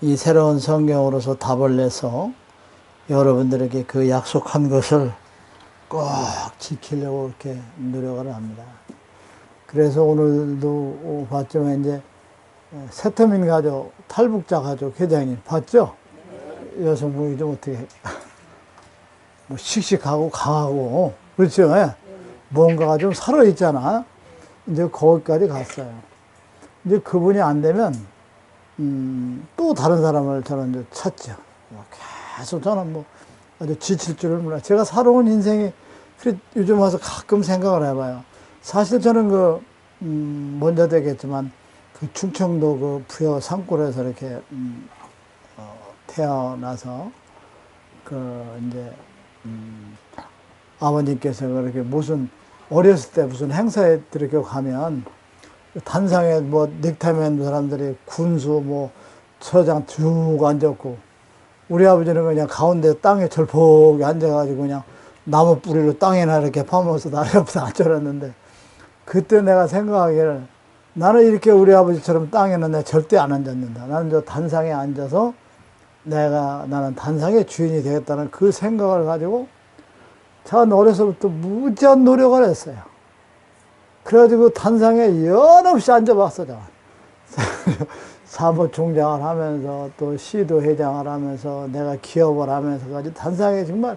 이 새로운 성경으로서 답을 내서 여러분들에게 그 약속한 것을 꼭 지키려고 이렇게 노력을 합니다. 그래서 오늘도 봤지만 이제 세터민 가족, 탈북자 가족 회장님 봤죠? 여성분이 좀 어떻게 뭐 씩씩하고 강하고 그렇죠? 예. 뭔가가 좀 살아있잖아. 이제 거기까지 갔어요. 이제 그분이 안 되면 또 다른 사람을 저는 이제 찾죠. 계속 저는 뭐 아주 지칠 줄을 몰라요. 제가 살아온 인생이 그래 요즘 와서 가끔 생각을 해봐요. 사실 저는 먼저 되겠지만 그 충청도 그 부여 산골에서 이렇게 태어나서 이제 아버님께서 그렇게 무슨 어렸을 때 무슨 행사에 이렇게 가면 단상에 뭐 넥타이 맨 사람들이 군수 뭐 처장 쭉 앉았고 우리 아버지는 그냥 가운데 땅에 절폭이 앉아가지고 그냥 나무 뿌리로 땅에나 이렇게 파면서 나를 옆에 앉아놨는데 그때 내가 생각하기를 나는 이렇게 우리 아버지처럼 땅에는 내가 절대 안 앉았는다. 나는 저 단상에 앉아서 나는 단상의 주인이 되겠다는 그 생각을 가지고 전 어려서부터 무지한 노력을 했어요. 그래가지고 단상에 연없이 앉아봤어, 제가. 사무총장을 하면서 또 시도회장을 하면서 내가 기업을 하면서까지 단상에 정말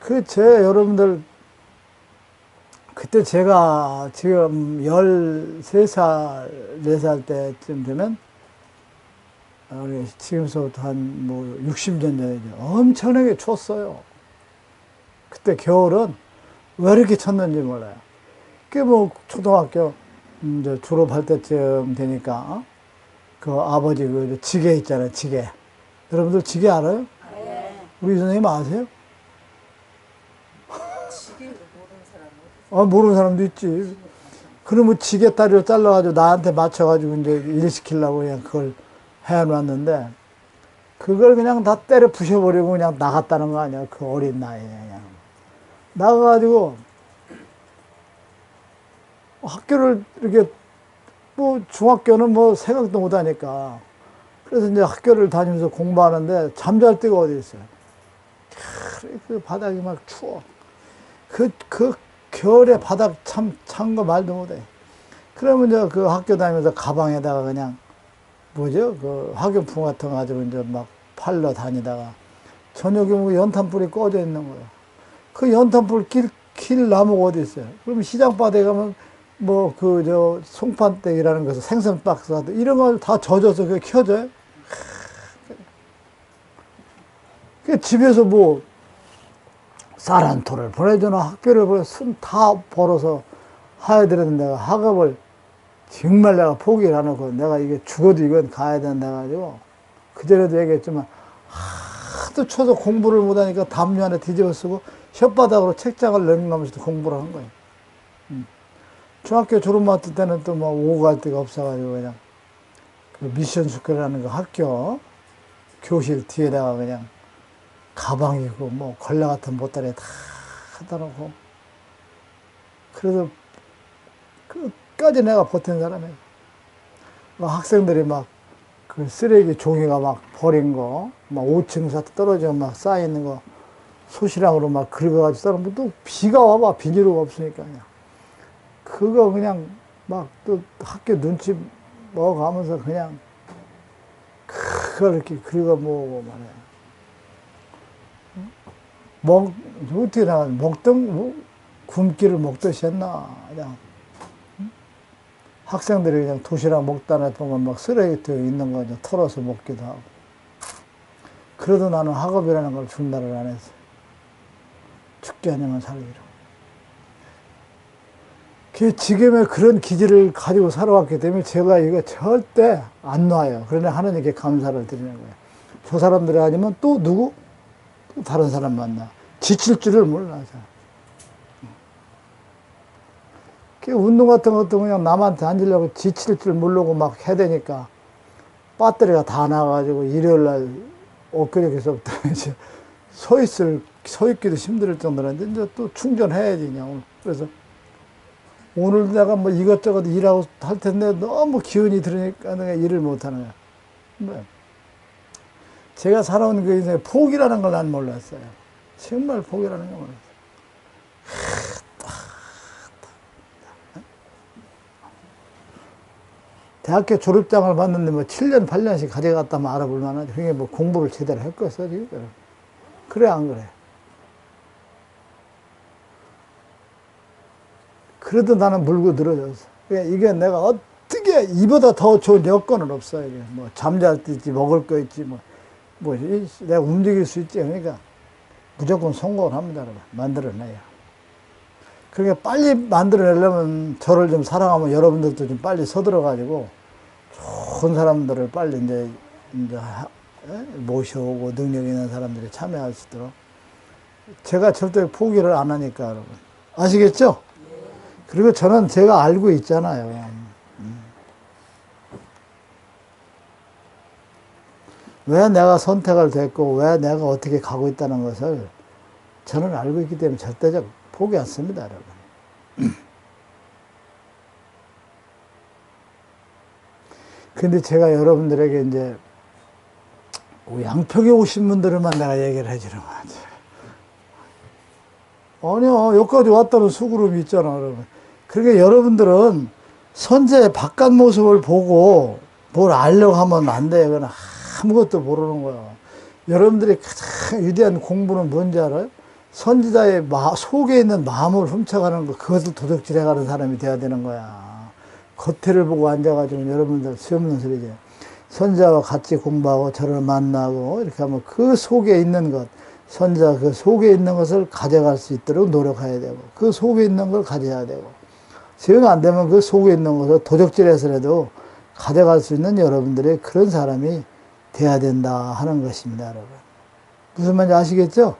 여러분들 그때 제가 지금 13살, 4살 때쯤 되면 우리 지금서부터 한 뭐 60년 전이죠. 엄청나게 췄어요. 그때 겨울은 왜 이렇게 쳤는지 몰라요. 그게 뭐 초등학교 이제 졸업할 때쯤 되니까 그 아버지 그 지게 있잖아요, 지게. 여러분들 지게 알아요? 네. 우리 선생님 아세요? 지게를 모르는 사람은? 모르는 사람도 있지. 그러면 지게 다리를 잘라가지고 나한테 맞춰가지고 이제 일 시키려고 그냥 그걸 해놨는데 그걸 그냥 다 때려 부셔버리고 그냥 나갔다는 거 아니야. 그 어린 나이에 그냥. 나가가지고 학교를 이렇게 뭐 중학교는 뭐 생각도 못 하니까 그래서 이제 학교를 다니면서 공부하는데 잠잘 데가 어디 있어요. 그 바닥이 막 추워. 그 겨울에 바닥 찬 거 말도 못해. 그러면 이제 그 학교 다니면서 가방에다가 그냥 뭐죠? 그 학용품 같은 거 가지고 이제 막 팔러 다니다가 저녁에 뭐 연탄불이 꺼져 있는 거예요. 그 연탄불 킬 나무가 어디 있어요? 그러면 시장 바닥에 가면 뭐 송판댁이라는 것은 생선 박스 이런 걸 다 젖어서 그게 켜져요. 그 집에서 뭐 쌀 한 톨을 보내주나 학교를 보내 손 다 벌어서 해야 되는 내가 학업을 정말 내가 포기를 안 하고 내가 이게 죽어도 이건 가야 된다 가지고 그전에도 얘기했지만 하도 쳐서 공부를 못하니까 담요 안에 뒤집어 쓰고 혓바닥으로 책장을 넘기면서 공부를 한 거예요. 중학교 졸업 맞을 때는 또 뭐 오고 갈 데가 없어가지고 그냥 그 미션 스쿨이라는 거 학교 교실 뒤에다가 그냥 가방이고 뭐 걸레 같은 보따리에 다 갖다 놓고 그래도 끝까지 내가 버틴 사람이에요. 학생들이 막 그 쓰레기 종이가 막 버린 거, 막 5층 떨어져 막 쌓여있는 거 소시랑으로 막 긁어가지고 따르면 또 비가 와봐 비닐로가 없으니까 그냥. 그거 그냥 막 또 학교 눈치 먹어가면서 그냥 그걸 이렇게 긁어 모으고 말이야. 어떻게 나가 굶기를 먹듯이 했나. 그냥. 학생들이 그냥 도시락 먹다 보면 막 쓰레기통에 있는 거 그냥 털어서 먹기도 하고. 그래도 나는 학업이라는 걸 중단을 안 했어요. 죽기 아니면 살기로. 지금의 그런 기질을 가지고 살아왔기 때문에 제가 이거 절대 안 놔요. 그러나 하나님께 감사를 드리는 거예요. 저 사람들이 아니면 또 누구? 또 다른 사람 만나. 지칠 줄을 몰라. 운동 같은 것도 그냥 남한테 앉으려고 지칠 줄 모르고 막 해야 되니까 배터리가 다 나가가지고 일요일 날 엊그저께서부터 이제 서 있기도 힘들 정도인데 이제 또 충전해야지 그냥. 그래서 오늘 내가 뭐 이것저것 일하고 할 텐데 너무 기운이 들으니까 내가 일을 못 하는 거야. 뭐, 제가 살아온 그 인생에 포기라는 걸 난 몰랐어요. 정말 포기라는 걸 몰랐어요. 대학교 졸업장을 받는데 뭐 7년, 8년씩 가져갔다면 알아볼 만하죠. 그게 뭐 공부를 제대로 했겠어, 지금. 그래, 안 그래? 그래도 나는 물고 늘어졌어. 이게 내가 어떻게 이보다 더 좋은 여건은 없어요. 이게 뭐 잠잘 때 있지, 먹을 거 있지, 내가 움직일 수 있지. 그러니까 무조건 성공을 합니다, 여러분. 만들어내야. 그러니까 빨리 만들어내려면 저를 좀 사랑하면 여러분들도 좀 빨리 서들어가지고 좋은 사람들을 빨리 이제 모셔오고 능력 있는 사람들이 참여할 수 있도록 제가 절대 포기를 안 하니까 여러분. 아시겠죠? 그리고 저는 제가 알고 있잖아요. 왜 내가 선택을 됐고 왜 내가 어떻게 가고 있다는 것을 저는 알고 있기 때문에 절대적 포기 않습니다, 여러분. 근데 제가 여러분들에게 이제 양평에 오신 분들만 내가 얘기를 해주는 거지. 아니요, 여기까지 왔다는 수그룹이 있잖아, 여러분. 그러니까 여러분들은 선제의 바깥 모습을 보고 뭘 알려고 하면 안 돼요. 그건 아무것도 모르는 거야. 여러분들이 가장 위대한 공부는 뭔지 알아요? 선지자의 속에 있는 마음을 훔쳐가는 거, 그것을 도둑질해가는 사람이 돼야 되는 거야. 겉에를 보고 앉아가지고 여러분들 수없는 소리죠. 선지자와 같이 공부하고 저를 만나고 이렇게 하면 그 속에 있는 것, 선지자 그 속에 있는 것을 가져갈 수 있도록 노력해야 되고 그 속에 있는 걸 가져야 되고 정 안 되면 그 속에 있는 것을 도적질해서라도 가져갈 수 있는 여러분들의 그런 사람이 돼야 된다 하는 것입니다, 여러분. 무슨 말인지 아시겠죠?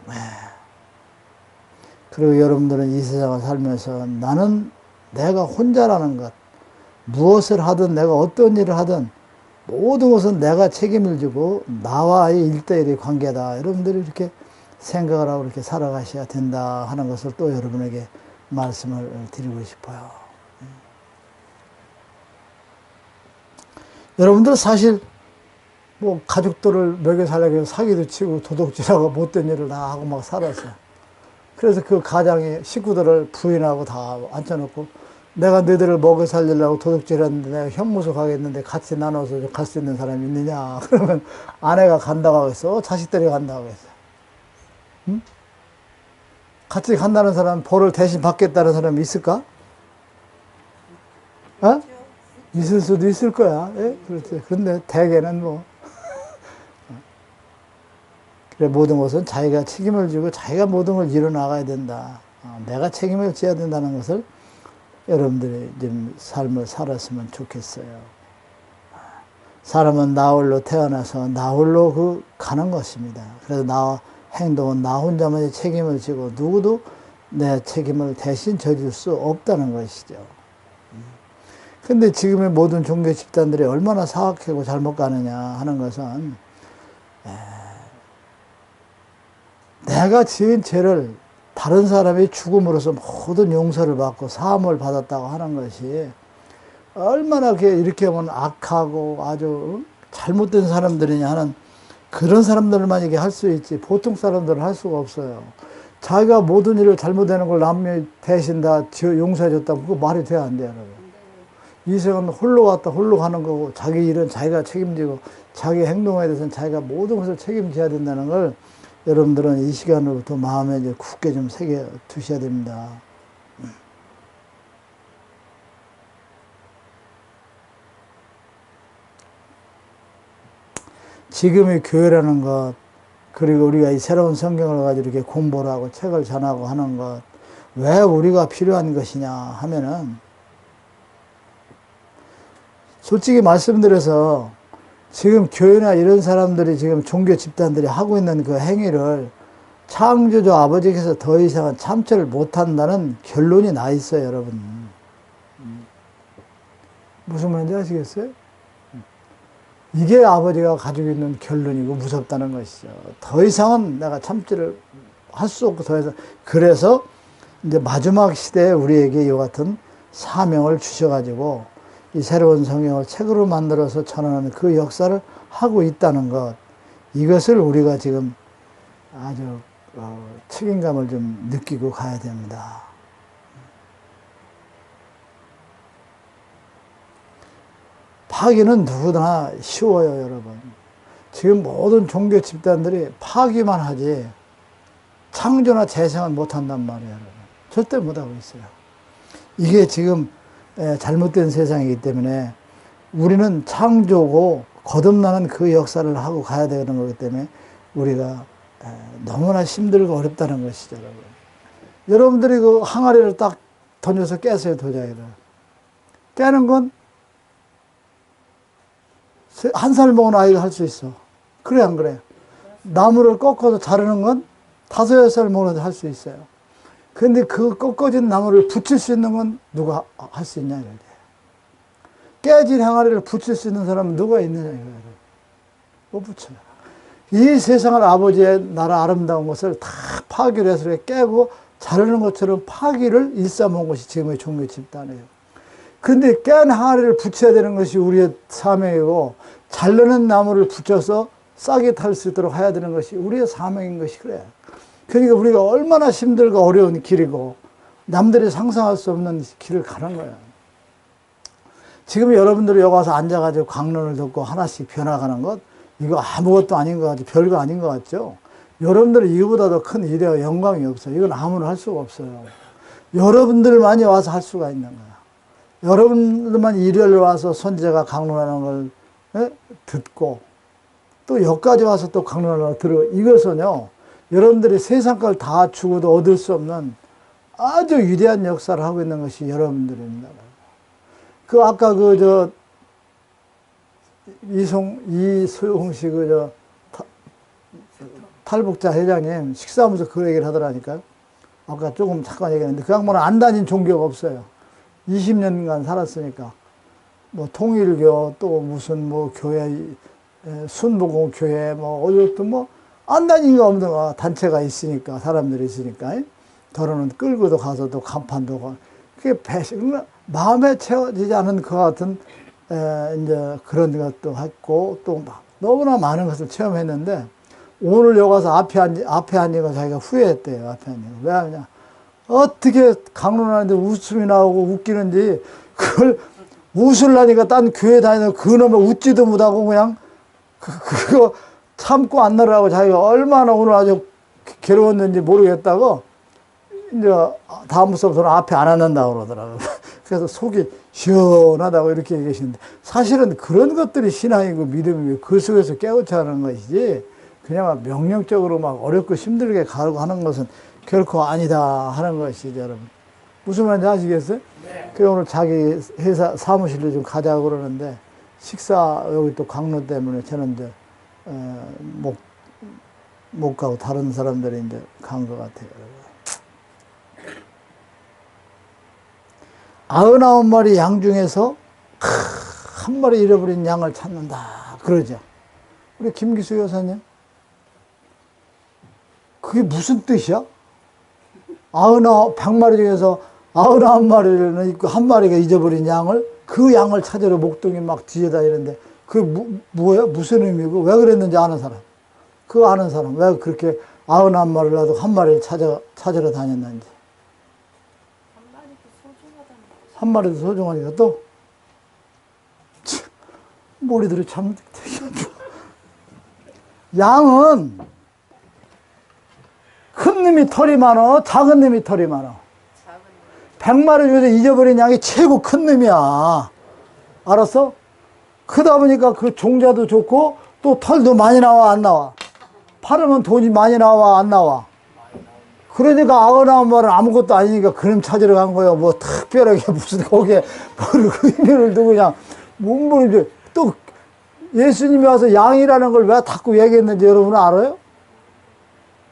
네. 그리고 여러분들은 이 세상을 살면서 나는 내가 혼자라는 것, 무엇을 하든 내가 어떤 일을 하든 모든 것은 내가 책임을 지고 나와의 일대일의 관계다. 여러분들이 이렇게 생각을 하고 이렇게 살아가셔야 된다 하는 것을 또 여러분에게 말씀을 드리고 싶어요. 여러분들 사실 뭐 가족들을 먹여 살려고 해서 사기도 치고 도둑질하고 못된 일을 다 하고 막 살았어요. 그래서 그 가장이 식구들을 부인하고 다 앉혀놓고 내가 너희들을 먹여 살리려고 도둑질했는데 내가 형무소 가겠는데 같이 나눠서 갈 수 있는 사람이 있느냐. 그러면 아내가 간다고 하겠어. 자식들이 간다고 하겠어. 응? 같이 간다는 사람, 벌을 대신 받겠다는 사람이 있을까? 어? 있을 수도 있을 거야. 예? 그렇지. 근데 대개는 뭐. 그래, 모든 것은 자기가 책임을 지고 자기가 모든 걸 이뤄나가야 된다. 내가 책임을 져야 된다는 것을 여러분들이 좀 삶을 살았으면 좋겠어요. 사람은 나 홀로 태어나서 나 홀로 가는 것입니다. 그래서 나 행동은 나 혼자만의 책임을 지고 누구도 내 책임을 대신 져줄 수 없다는 것이죠. 근데 지금의 모든 종교 집단들이 얼마나 사악하고 잘못 가느냐 하는 것은 내가 지은 죄를 다른 사람이 죽음으로써 모든 용서를 받고 사함을 받았다고 하는 것이 얼마나 이렇게 하면 악하고 아주 잘못된 사람들이냐 하는 그런 사람들만 이게 할 수 있지 보통 사람들은 할 수가 없어요. 자기가 모든 일을 잘못하는 걸 남이 대신 다 용서해 줬다면 그거 말이 돼야 안 돼요, 여러분. 이 세상은 홀로 왔다 홀로 가는 거고 자기 일은 자기가 책임지고 자기 행동에 대해서는 자기가 모든 것을 책임져야 된다는 걸 여러분들은 이 시간으로부터 마음에 이제 굳게 좀 새겨 두셔야 됩니다. 지금의 교회라는 것, 그리고 우리가 이 새로운 성경을 가지고 이렇게 공부를 하고 책을 전하고 하는 것, 왜 우리가 필요한 것이냐 하면은, 솔직히 말씀드려서 지금 교회나 이런 사람들이 지금 종교 집단들이 하고 있는 그 행위를 창조주 아버지께서 더 이상은 참지를 못한다는 결론이 나 있어요, 여러분. 무슨 말인지 아시겠어요? 이게 아버지가 가지고 있는 결론이고 무섭다는 것이죠. 더 이상은 내가 참지를 할 수 없고 더 이상. 그래서 이제 마지막 시대에 우리에게 이와 같은 사명을 주셔가지고 이 새로운 성경을 책으로 만들어서 전하는 그 역사를 하고 있다는 것, 이것을 우리가 지금 아주 책임감을 좀 느끼고 가야 됩니다. 파기는 누구나 쉬워요, 여러분. 지금 모든 종교 집단들이 파기만 하지 창조나 재생을 못한단 말이에요, 여러분. 절대 못하고 있어요. 이게 지금 잘못된 세상이기 때문에 우리는 창조고 거듭나는 그 역사를 하고 가야 되는 거기 때문에 우리가 너무나 힘들고 어렵다는 것이죠, 여러분. 여러분들이 그 항아리를 딱 던져서 깨세요, 도자기를. 깨는 건 한 살 먹은 아이가 할 수 있어. 그래, 안 그래? 나무를 꺾어서 자르는 건 5, 6살 먹은 애도 할 수 있어요. 근데 그 꺾어진 나무를 붙일 수 있는 건 누가 할 수 있냐, 이거지. 깨진 항아리를 붙일 수 있는 사람은 누가 있느냐, 이거예요. 못 붙여요. 이 세상을 아버지의 나라 아름다운 것을 다 파기를 해서 깨고 자르는 것처럼 파기를 일삼은 것이 지금의 종교 집단이에요. 근데 깬 항아리를 붙여야 되는 것이 우리의 사명이고, 자르는 나무를 붙여서 싹이 탈 수 있도록 해야 되는 것이 우리의 사명인 것이 그래. 그러니까 우리가 얼마나 힘들고 어려운 길이고, 남들이 상상할 수 없는 길을 가는 거야. 지금 여러분들이 여기 와서 앉아가지고 강론을 듣고 하나씩 변화가는 것, 이거 아무것도 아닌 것 같죠. 별거 아닌 것 같죠. 여러분들이 이거보다 더 큰 일이와 영광이 없어요. 이건 아무나 할 수가 없어요. 여러분들만이 와서 할 수가 있는 거야. 여러분들만 일요일 와서 선지자가 강론하는 걸 듣고, 또 여기까지 와서 또 강론하는 걸 들어. 이것은요, 여러분들이 세상 걸 다 주고도 얻을 수 없는 아주 위대한 역사를 하고 있는 것이 여러분들입니다. 그 아까 이소용 씨 탈북자 회장님 식사하면서 그 얘기를 하더라니까요. 아까 조금 잠깐 얘기했는데 그 양반은 안 다닌 종교가 없어요. 20년간 살았으니까 뭐 통일교 또 무슨 뭐 교회 순복음 교회 뭐 어디부터 뭐 안 다닌 거 없는 거 단체가 있으니까 사람들이 있으니까 더러는 끌고도 가서 또 간판도 가. 그게 마음에 채워지지 않은 그 같은 이제 그런 것도 했고 또 너무나 많은 것을 체험했는데 오늘 여기 와서 앞에 앉은 거 자기가 후회했대요. 앞에 앉은 거. 왜 하냐? 어떻게 강론하는데 웃음이 나오고 웃기는지 그걸 웃으려니까 딴 교회 다니는 그놈을 웃지도 못하고 그냥 그거 참고 안 나라고 자기가 얼마나 오늘 아주 괴로웠는지 모르겠다고 이제 다음부터는 앞에 안 앉는다고 그러더라고요. 그래서 속이 시원하다고 이렇게 얘기하시는데 사실은 그런 것들이 신앙이고 믿음이고 그 속에서 깨우쳐 하는 것이지 그냥 명령적으로 막 어렵고 힘들게 가고 하는 것은 결코 아니다 하는 것이죠, 여러분. 무슨 말인지 아시겠어요? 네. 그래서 오늘 자기 회사 사무실로 좀 가자고 그러는데 식사 여기 또 강로 때문에 저는 이제 못 가고 다른 사람들이 이제 간 것 같아요. 99마리 양 중에서 한 마리 잃어버린 양을 찾는다 그러죠. 우리 김기수 여사님 그게 무슨 뜻이야? 100마리 중에서 99마리는 있고 한 마리가 잊어버린 양을 그 양을 찾으러 목동이 막 뒤에다니는데 그게 뭐야? 무슨 의미고 왜 그랬는지 아는 사람. 그거 아는 사람. 왜 그렇게 99마리를 놔도 한 마리를 찾으러 다녔는지. 한 마리도 소중하니까 또 머리들이 참 되게 양은 큰 놈이 털이 많어 작은 놈이 털이 많어 100마리 중에서 잊어버린 양이 최고 큰 놈이야. 알았어? 크다 보니까 그 종자도 좋고 또 털도 많이 나와 안 나와? 팔으면 돈이 많이 나와 안 나와? 그러니까 99마리는 아무것도 아니니까 그림 찾으러 간 거예요. 뭐 특별하게 무슨 거기에 뭘 의미를 두고 그냥 뭐 이제 또 예수님이 와서 양이라는 걸 왜 자꾸 얘기했는지 여러분 알아요?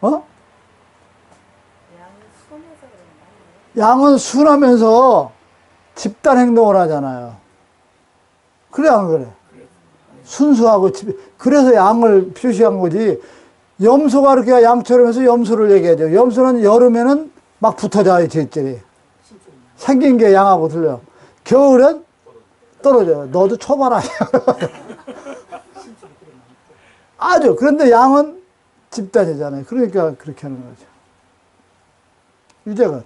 어? 양은 순하면서 집단 행동을 하잖아요. 그래 안 그래? 순수하고 그래서 양을 표시한 거지. 염소가 이렇게 양처럼 해서 염소를 얘기하죠. 염소는 여름에는 막 붙어 자요, 제들이. 생긴 게 양하고 틀려. 겨울엔 떨어져요. 너도 초반 아니야. 아주. 그런데 양은 집단이잖아요. 그러니까 그렇게 하는 거죠. 유재근.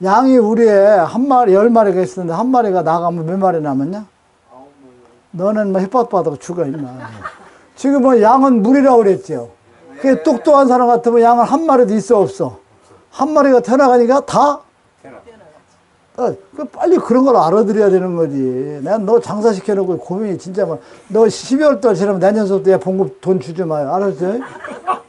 양이 우리에 한 마리, 10마리가 있었는데 한 마리가 나가면 몇 마리 남았냐? 너는 뭐 햇볕 받아도 죽어, 임마. 지금 뭐 양은 물이라고 그랬죠. 그 똑똑한 사람 같으면 양은 한 마리도 있어, 없어? 한 마리가 태어나가니까 다? 빨리 그런 걸 알아들여야 되는 거지. 내가 너 장사시켜놓고 고민이 진짜 많아. 너 12월 달 지나면 내년서부터 얘 봉급 돈 주지 마요. 알았지?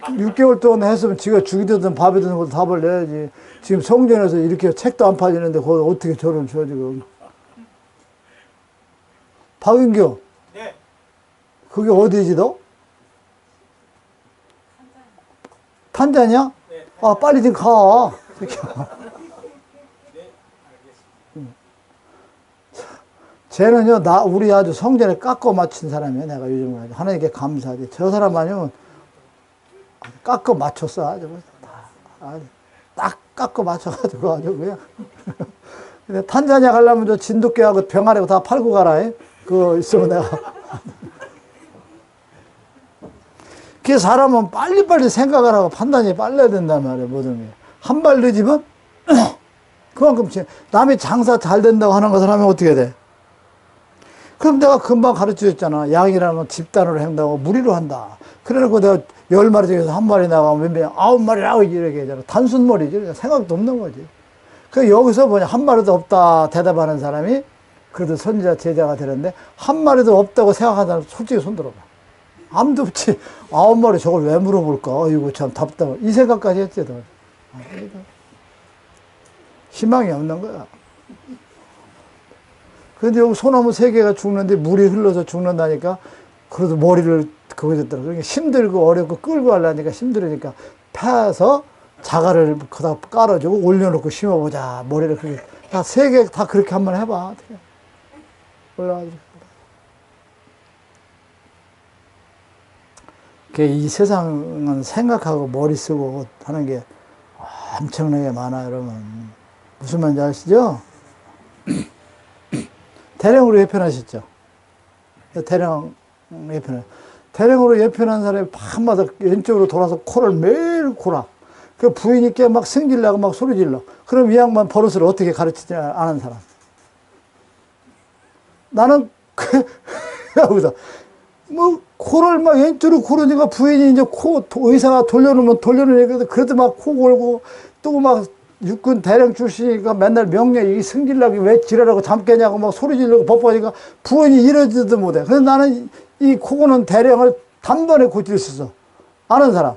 6개월 동안 했으면 지가 죽이 되든 밥이 되든 것도 답을 내야지. 지금 성전에서 이렇게 책도 안 팔리는데 거기 어떻게 저를 줘, 지금. 박인규. 네. 그게 어디지, 너? 탄자니야? 네. 아, 빨리 좀 가. 이렇게. 네, 알겠습니다. 쟤는요, 우리 아주 성전에 깎아 맞춘 사람이에요. 내가 요즘 하나님께 감사하지. 저 사람 아니면 깎아 맞췄어. 아주. 아주 딱 깎아 맞춰가지고 아주 그냥. 근데 탄자니아 가려면 저 진돗개하고 병아리하고 다 팔고 가라. 그거 있으면 내가. 그 사람은 빨리빨리 생각을 하고 판단이 빨라야 된단 말이에요. 모든 게. 한 발 늦으면 그만큼 남이 장사 잘 된다고 하는 것을 하면 어떻게 돼? 그럼 내가 금방 가르쳐 줬잖아. 양이라는 건 집단으로 행동하고 무리로 한다. 그래놓고 내가 10마리 중에서 한 마리 나가면 몇 마리, 9마리라고 이렇게 하잖아. 단순머리지. 생각도 없는 거지. 그 여기서 뭐냐, 한 마리도 없다 대답하는 사람이 그래도 선지자 제자가 되는데, 한 마리도 없다고 생각하는 사람 솔직히 손 들어봐. 아무도 없지. 9마리 저걸 왜 물어볼까? 이거 참 답답해. 이 생각까지 했지, 너. 희망이 없는 거야. 근데 여기 소나무 3개가 죽는데 물이 흘러서 죽는다니까, 그래도 머리를 거기다 들어. 그러니까 힘들고 어렵고 끌고 가려니까 힘들으니까 패서 자갈을 거기다 깔아주고 올려놓고 심어보자. 머리를 그렇게. 다 3개 다 그렇게 한번 해봐. 올라가지고. 이 세상은 생각하고 머리 쓰고 하는 게 엄청나게 많아요, 여러분. 무슨 말인지 아시죠? 대령으로 예편하셨죠? 대령 예편을. 대령으로 예편한 사람이 밤마다 왼쪽으로 돌아서 코를 매일 골아. 그 부인이 막 승질나고 막 소리 질러. 그럼 이 양반 버릇을 어떻게 가르치지 않은 사람. 나는, 여기서, 뭐, 코를 막 왼쪽으로 고르니까 부인이 이제 의사가 돌려놓으니까 그래도 막 코 골고 또 막 육군 대령 출신이니까 맨날 명령, 이 승질나게 왜 지랄하고 잠 깨냐고 막 소리 지르고 법하니까 부인이 이러지도 못해. 그래서 나는 이 코 고는 대령을 단번에 고칠 수 있어. 아는 사람.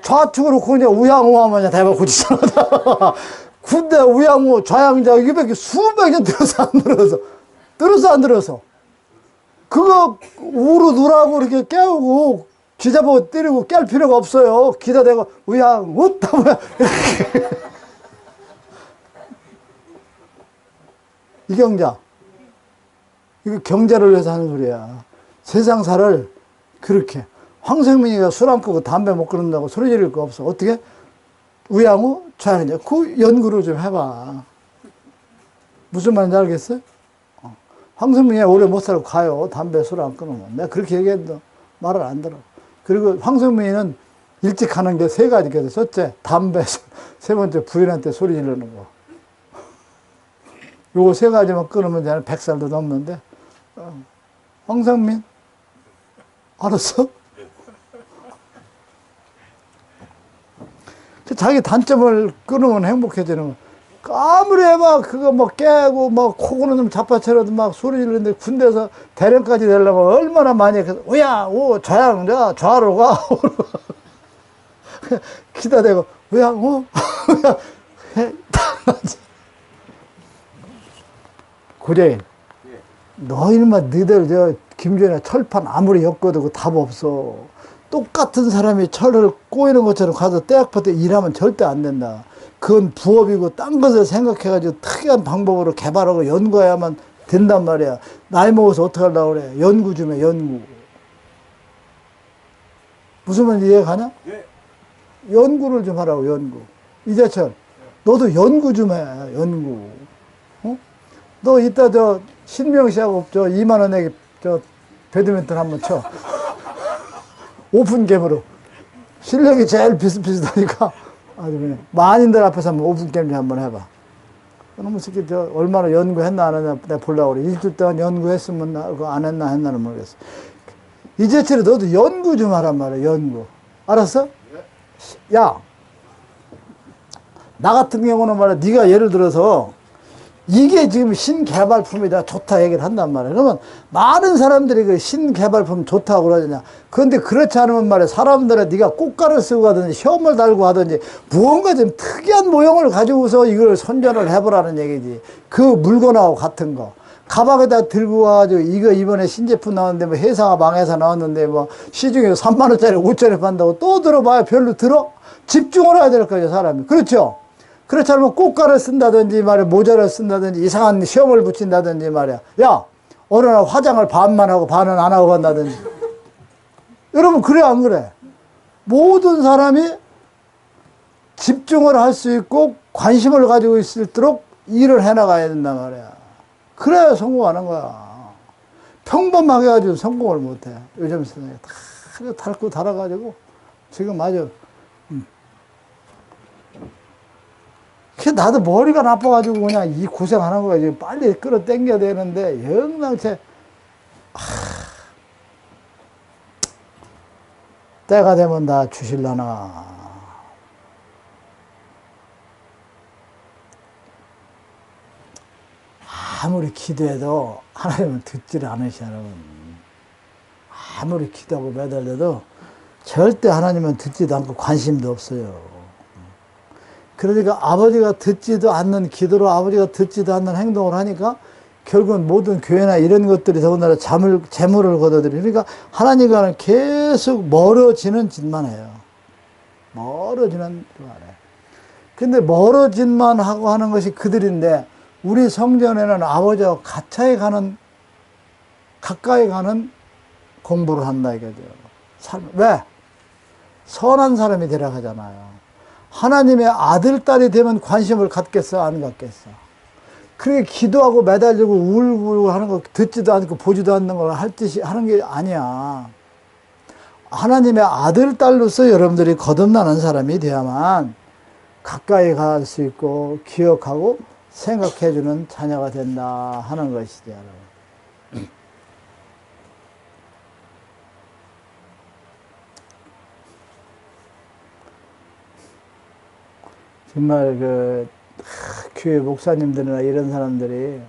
좌측으로 그냥 우양우하면 대박 고치잖아. 군대 우양우, 좌양자, 이밖에 수백 년 들어서 안 들어서. 들어서 안 들어서. 그거 우로 누라고 이렇게 깨우고 쥐잡고 때리고 깰 필요가 없어요. 기다 대고 우양우 하면 이경자. 이거 경제를 위해서 하는 소리야. 세상사를 그렇게. 황성민이가 술 안 끊고 담배 못 끊는다고 소리 지를 거 없어. 어떻게? 우양우? 좌양자. 그 연구를 좀 해봐. 무슨 말인지 알겠어요? 황성민이 오래 못 살고 가요. 담배 술 안 끊으면. 내가 그렇게 얘기해도 말을 안 들어. 그리고 황성민이는 일찍 가는 게 3가지 있거든. 첫째, 담배, 3번째, 부인한테 소리 지르는 거. 요거 3가지만 끊으면 내가 100살도 넘는데, 황성민? 알았어? 자기 단점을 끊으면 행복해지는 거. 아무리 해봐, 그거 뭐 깨고, 막, 코고는 좀 자빠쳐라도 막 소리 지르는데 군대에서 대령까지 되려면 얼마나 많이 해서, 우야, 우, 좌양자, 좌로 가. 기다대고, 우야, 우, 우야, 해. 고재인. 너 일마 너희들 김전에 철판 아무리 엮어도 그 답 없어. 똑같은 사람이 철을 꼬이는 것처럼 가서 떼약볕에 일하면 절대 안 된다. 그건 부업이고 딴 것을 생각해가지고 특이한 방법으로 개발하고 연구해야만 된단 말이야. 나이 먹어서 어떻게 하려고 그래. 연구 좀 해, 연구. 무슨 말인지 이해가 가냐? 예. 연구를 좀 하라고, 연구. 이재철, 너도 연구 좀 해, 연구. 어? 너 이따 신명 씨하고 2만 원 내기 배드민턴 한번 쳐. 오픈게임으로. 실력이 제일 비슷비슷하니까 아주 그냥 만인들 앞에서 한번 오픈게임 좀 한번 해봐. 그놈의 새끼 얼마나 연구했나 안 했나 내가 보려고 그래. 일주일 동안 연구했으면 그거 안 했나 했나는 모르겠어. 이제철에 너도 연구 좀 하란 말이야. 연구. 알았어? 야, 나 같은 경우는 말이야. 네가 예를 들어서 이게 지금 신개발품이다 좋다 얘기를 한단 말이야. 그러면 많은 사람들이 그 신개발품 좋다고 그러잖아. 그런데 그렇지 않으면 말이야. 사람들은 네가 꽃가루 쓰고 가든지 시험을 달고 하든지 무언가 좀 특이한 모형을 가지고서 이걸 선전을 해보라는 얘기지. 그 물건하고 같은 거. 가방에다 들고 와가지고 이거 이번에 신제품 나왔는데 뭐 회사가 망해서 나왔는데 뭐 시중에 3만 원짜리 5천원에 판다고 또 들어봐야 별로 들어? 집중을 해야 될 거죠 사람이. 그렇죠? 그렇지 않으면 꽃가루 쓴다든지 말이야 모자를 쓴다든지 이상한 시험을 붙인다든지 말이야. 야 어느 날 화장을 반만 하고 반은 안 하고 간다든지. 여러분 그래 안 그래? 모든 사람이 집중을 할 수 있고 관심을 가지고 있을도록 일을 해나가야 된단 말이야. 그래야 성공하는 거야. 평범하게 가지고 성공을 못해. 요즘 세상에 다 닳고 닳아가지고 지금 아주 나도 머리가 나빠가지고 그냥 이 고생하는 거야. 지금 빨리 끌어당겨야 되는데 영랑채 때가 되면 다 주실라나. 아무리 기도해도 하나님은 듣지를 않으시는. 아무리 기도하고 매달려도 절대 하나님은 듣지도 않고 관심도 없어요. 그러니까 아버지가 듣지도 않는 기도로 아버지가 듣지도 않는 행동을 하니까 결국은 모든 교회나 이런 것들이 더군다나 재물을 걷어들이니까 하나님과는 계속 멀어지는 짓만 해요. 멀어지는 짓만 해요. 근데 멀어진만 하고 하는 것이 그들인데 우리 성전에는 아버지와 가까이 가는 공부를 한다 이거죠. 왜? 선한 사람이 되라 하잖아요. 하나님의 아들, 딸이 되면 관심을 갖겠어? 안 갖겠어? 그렇게 기도하고 매달리고 울고 하는 거 듣지도 않고 보지도 않는 걸 하는 게 아니야. 하나님의 아들, 딸로서 여러분들이 거듭나는 사람이 되야만 가까이 갈 수 있고 기억하고 생각해주는 자녀가 된다 하는 것이죠, 여러분. 정말 교회 목사님들이나 이런 사람들이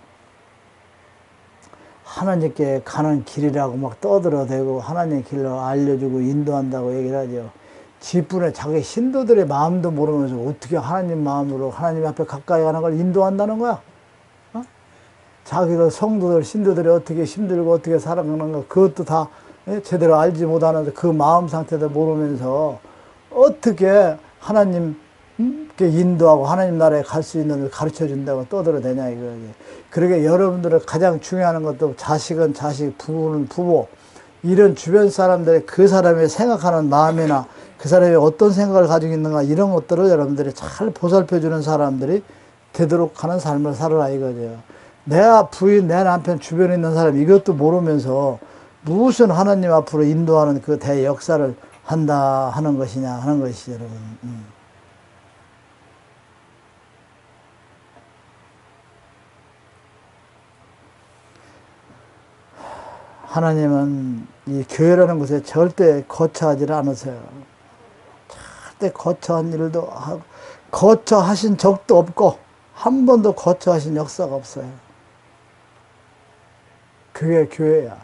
하나님께 가는 길이라고 막 떠들어대고 하나님의 길로 알려주고 인도한다고 얘기를 하죠. 지뿐에 자기 신도들의 마음도 모르면서 어떻게 하나님 마음으로 하나님 앞에 가까이 가는 걸 인도한다는 거야? 어? 자기가 성도들, 신도들이 어떻게 힘들고 어떻게 살아가는가 그것도 다 제대로 알지 못하는데 그 마음 상태도 모르면서 어떻게 하나님 인도하고 하나님 나라에 갈 수 있는 걸 가르쳐 준다고 떠들어대냐 이거지. 그러게 여러분들은 가장 중요한 것도 자식은 자식, 부부는 부부 이런 주변 사람들의 그 사람이 생각하는 마음이나 그 사람이 어떤 생각을 가지고 있는가 이런 것들을 여러분들이 잘 보살펴 주는 사람들이 되도록 하는 삶을 살아라 이거죠. 내 부인, 내 남편 주변에 있는 사람 이것도 모르면서 무슨 하나님 앞으로 인도하는 그 대역사를 한다 하는 것이냐 하는 것이죠, 여러분. 하나님은 이 교회라는 곳에 절대 거처하지 않으세요. 절대 거처한 일도 하고, 거처하신 적도 없고, 한 번도 거처하신 역사가 없어요. 그게 교회야.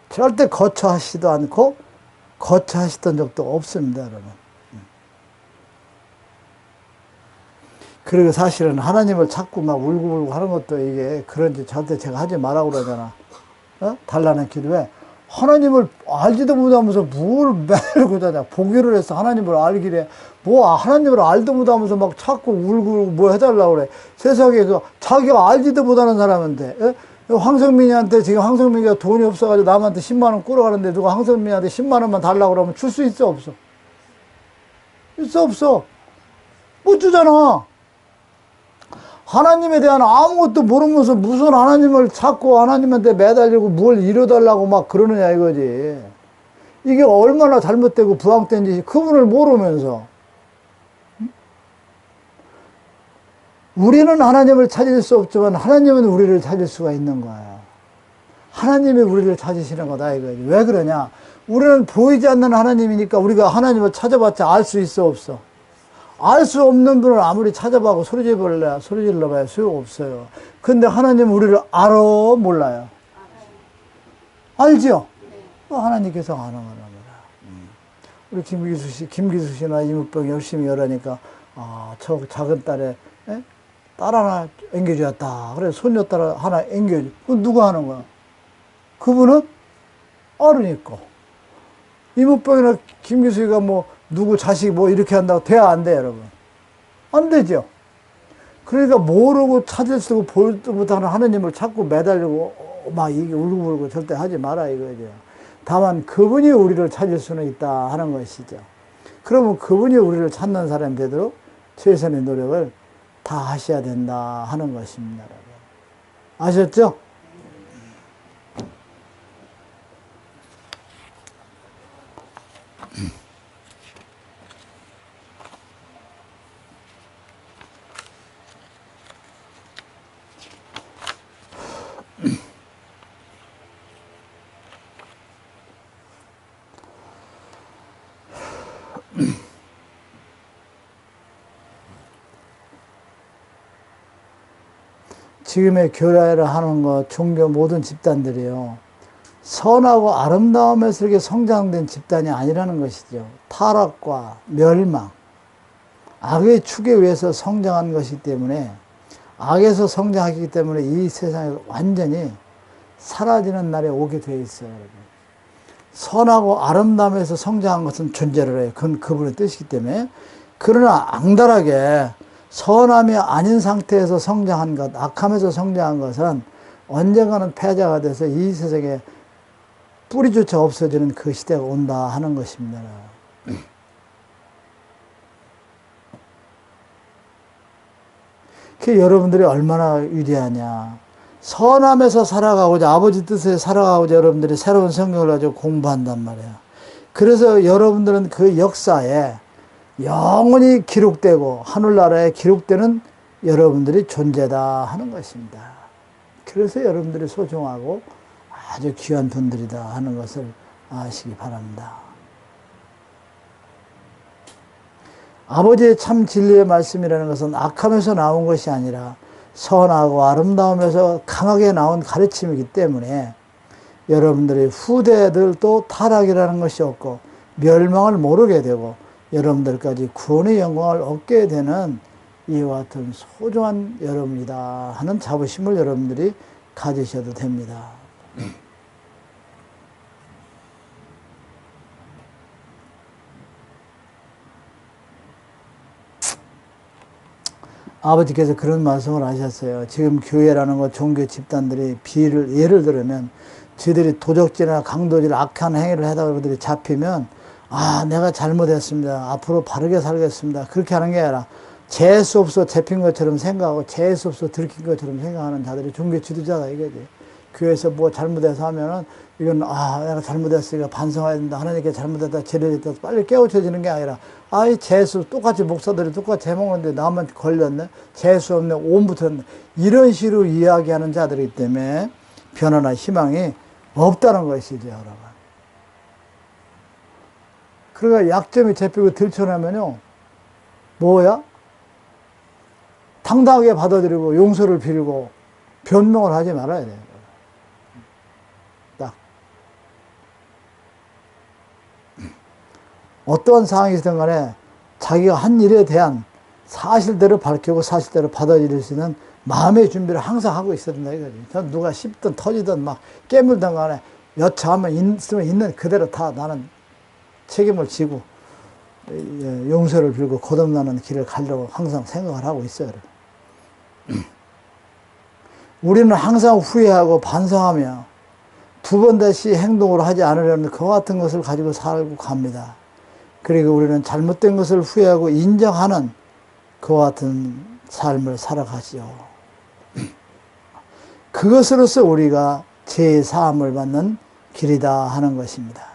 절대 거처하시지도 않고, 거처하시던 적도 없습니다, 여러분. 그리고 사실은 하나님을 찾고 막 울고 하는 것도 이게 그런지 절대 제가 하지 말라고 그러잖아. 달라는 기도에 하나님을 알지도 못하면서 뭘 매일 그러냐. 보기를 해서 하나님을 알기래. 뭐 하나님을 알도 못하면서 막 찾고 울고 뭐 해달라고 그래. 세상에 자기가 알지도 못하는 사람한테 황성민이한테 지금 황성민이가 돈이 없어가지고 남한테 10만 원 끌어가는데 누가 황성민이한테 10만 원만 달라고 그러면 줄 수 있어 없어? 있어 없어? 못 주잖아. 하나님에 대한 아무것도 모르면서 무슨 하나님을 찾고 하나님한테 매달리고 뭘 이뤄달라고 막 그러느냐 이거지. 이게 얼마나 잘못되고 부황된 짓이 그분을 모르면서. 우리는 하나님을 찾을 수 없지만 하나님은 우리를 찾을 수가 있는 거예요. 하나님이 우리를 찾으시는 거다 이거지. 왜 그러냐? 우리는 보이지 않는 하나님이니까 우리가 하나님을 찾아봤자 알 수 있어 없어? 알 수 없는 분을 아무리 찾아봐고 소리 질러봐야 소용없어요. 근데 하나님은 우리를 알아 몰라요? 알지요? 하나님께서 아는 거랍니다. 우리 김기수 씨나 이무병 열심히 열하니까 저 작은 딸에 딸 하나 앵겨주었다. 그래 손녀 딸 하나 앵겨주. 그건 누가 하는 거야? 그분은 어른이고 이무병이나 김기수가 뭐 누구 자식 뭐 이렇게 한다고 돼야 안 돼, 여러분. 안 되죠. 그러니까 모르고 찾을 수고 보지도 못하는 하나님을 찾고 매달리고 막 이게 울고불고 절대 하지 마라 이거죠. 다만 그분이 우리를 찾을 수는 있다 하는 것이죠. 그러면 그분이 우리를 찾는 사람이 되도록 최선의 노력을 다 하셔야 된다 하는 것입니다, 여러분. 아셨죠? 지금의 교회를 하는 것, 종교 모든 집단들이요. 선하고 아름다움에서 이렇게 성장된 집단이 아니라는 것이죠. 타락과 멸망, 악의 축에 의해서 성장한 것이기 때문에, 악에서 성장하기 때문에 이 세상에 완전히 사라지는 날에 오게 되어 있어요, 여러분. 선하고 아름다움에서 성장한 것은 존재를 해요. 그건 그분의 뜻이기 때문에. 그러나 앙달하게 선함이 아닌 상태에서 성장한 것, 악함에서 성장한 것은 언젠가는 패자가 돼서 이 세상에 뿌리조차 없어지는 그 시대가 온다 하는 것입니다. 그 여러분들이 얼마나 위대하냐. 선함에서 살아가고자, 아버지 뜻에 살아가고자 여러분들이 새로운 성경을 가지고 공부한단 말이야. 그래서 여러분들은 그 역사에 영원히 기록되고 하늘나라에 기록되는 여러분들이 존재다 하는 것입니다. 그래서 여러분들이 소중하고 아주 귀한 분들이다 하는 것을 아시기 바랍니다. 아버지의 참 진리의 말씀이라는 것은 악함에서 나온 것이 아니라 선하고 아름다움에서 강하게 나온 가르침이기 때문에 여러분들의 후대들도 타락이라는 것이 없고 멸망을 모르게 되고 여러분들까지 구원의 영광을 얻게 되는 이와 같은 소중한 여러분이다 하는 자부심을 여러분들이 가지셔도 됩니다. 아버지께서 그런 말씀을 하셨어요. 지금 교회라는 것, 종교 집단들이 예를 들면 저들이 도적질이나 강도질, 악한 행위를 하다가 그들이 잡히면 내가 잘못했습니다. 앞으로 바르게 살겠습니다. 그렇게 하는 게 아니라 재수 없어 잡힌 것처럼 생각하고 재수 없어 들킨 것처럼 생각하는 자들이 종교 지도자다 이거지. 교회에서 뭐 잘못해서 하면은 이건 내가 잘못했으니까 반성해야 된다. 하나님께 잘못했다. 죄를 빨리 깨우쳐지는 게 아니라 재수 똑같이 목사들이 똑같이 해먹는데 나만 걸렸네. 재수 없네. 옴부터 이런 식으로 이야기하는 자들이기 때문에 변화나 희망이 없다는 것이죠, 여러분. 그러니까 약점이 잡히고 들춰나면요, 뭐야? 당당하게 받아들이고 용서를 빌고 변명을 하지 말아야 돼요. 딱. 어떠한 상황이든 간에 자기가 한 일에 대한 사실대로 밝히고 사실대로 받아들일 수 있는 마음의 준비를 항상 하고 있어야 된다 이거지. 전 누가 씹든 터지든 막 깨물든 간에 여차하면 있으면 있는 그대로 다 나는 책임을 지고 용서를 빌고 거듭나는 길을 가려고 항상 생각을 하고 있어요. 우리는 항상 후회하고 반성하며 두 번 다시 행동으로 하지 않으려는 그와 같은 것을 가지고 살고 갑니다. 그리고 우리는 잘못된 것을 후회하고 인정하는 그와 같은 삶을 살아가지요. 그것으로서 우리가 죄의 사함을 받는 길이다 하는 것입니다.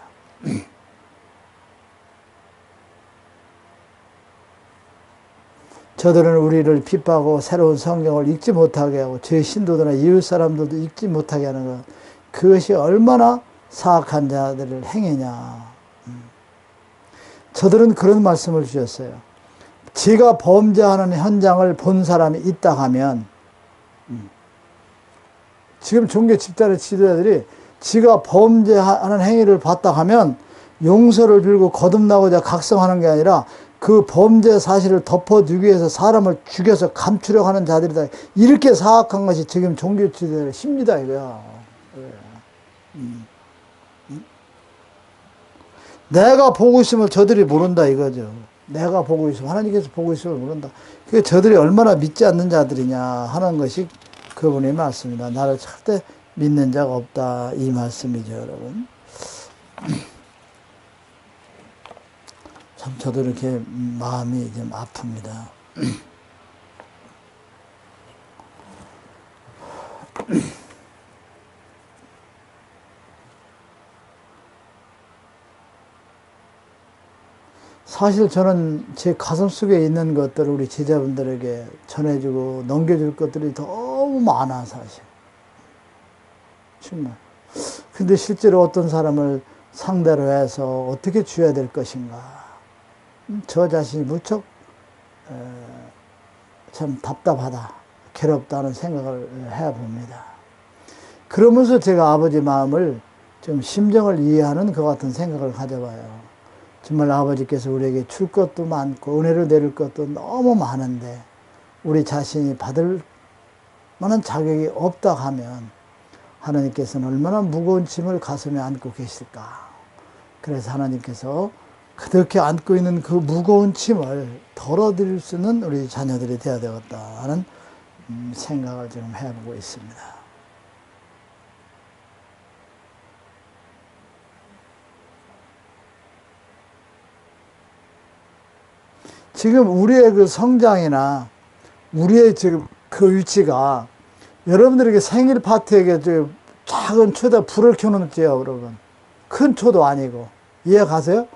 저들은 우리를 핍박하고 새로운 성경을 읽지 못하게 하고 저희 신도들이나 이웃 사람들도 읽지 못하게 하는 것, 그것이 얼마나 사악한 자들을 행해냐. 저들은 그런 말씀을 주셨어요. 지가 범죄하는 현장을 본 사람이 있다 하면, 지금 종교 집단의 지도자들이 지가 범죄하는 행위를 봤다 하면 용서를 빌고 거듭나고자 각성하는 게 아니라 그 범죄 사실을 덮어두기 위해서 사람을 죽여서 감추려고 하는 자들이다. 이렇게 사악한 것이 지금 종교 지도자의 심리다 이거야. 내가 보고 있음을 저들이 모른다 이거죠. 내가 보고 있음, 하나님께서 보고 있음을 모른다. 그게 저들이 얼마나 믿지 않는 자들이냐 하는 것이 그분의 말씀이다. 나를 절대 믿는 자가 없다 이 말씀이죠, 여러분. 참 저도 이렇게 마음이 좀 아픕니다. 사실 저는 제 가슴 속에 있는 것들을 우리 제자분들에게 전해주고 넘겨줄 것들이 너무 많아, 사실. 정말. 근데 실제로 어떤 사람을 상대로 해서 어떻게 줘야 될 것인가. 저 자신이 무척 참 답답하다, 괴롭다는 생각을 해봅니다. 그러면서 제가 아버지 마음을 좀 심정을 이해하는 것 같은 생각을 가져봐요. 정말 아버지께서 우리에게 줄 것도 많고 은혜를 내릴 것도 너무 많은데 우리 자신이 받을 만한 자격이 없다 하면 하나님께서는 얼마나 무거운 짐을 가슴에 안고 계실까. 그래서 하나님께서 그렇게 안고 있는 그 무거운 짐을 덜어드릴 수 있는 우리 자녀들이 되어야 되겠다 하는 생각을 지금 해보고 있습니다. 지금 우리의 그 성장이나 우리의 지금 그 위치가 여러분들에게 생일 파티에게 작은 초에다 불을 켜놓지요, 여러분. 큰 초도 아니고. 이해 가세요?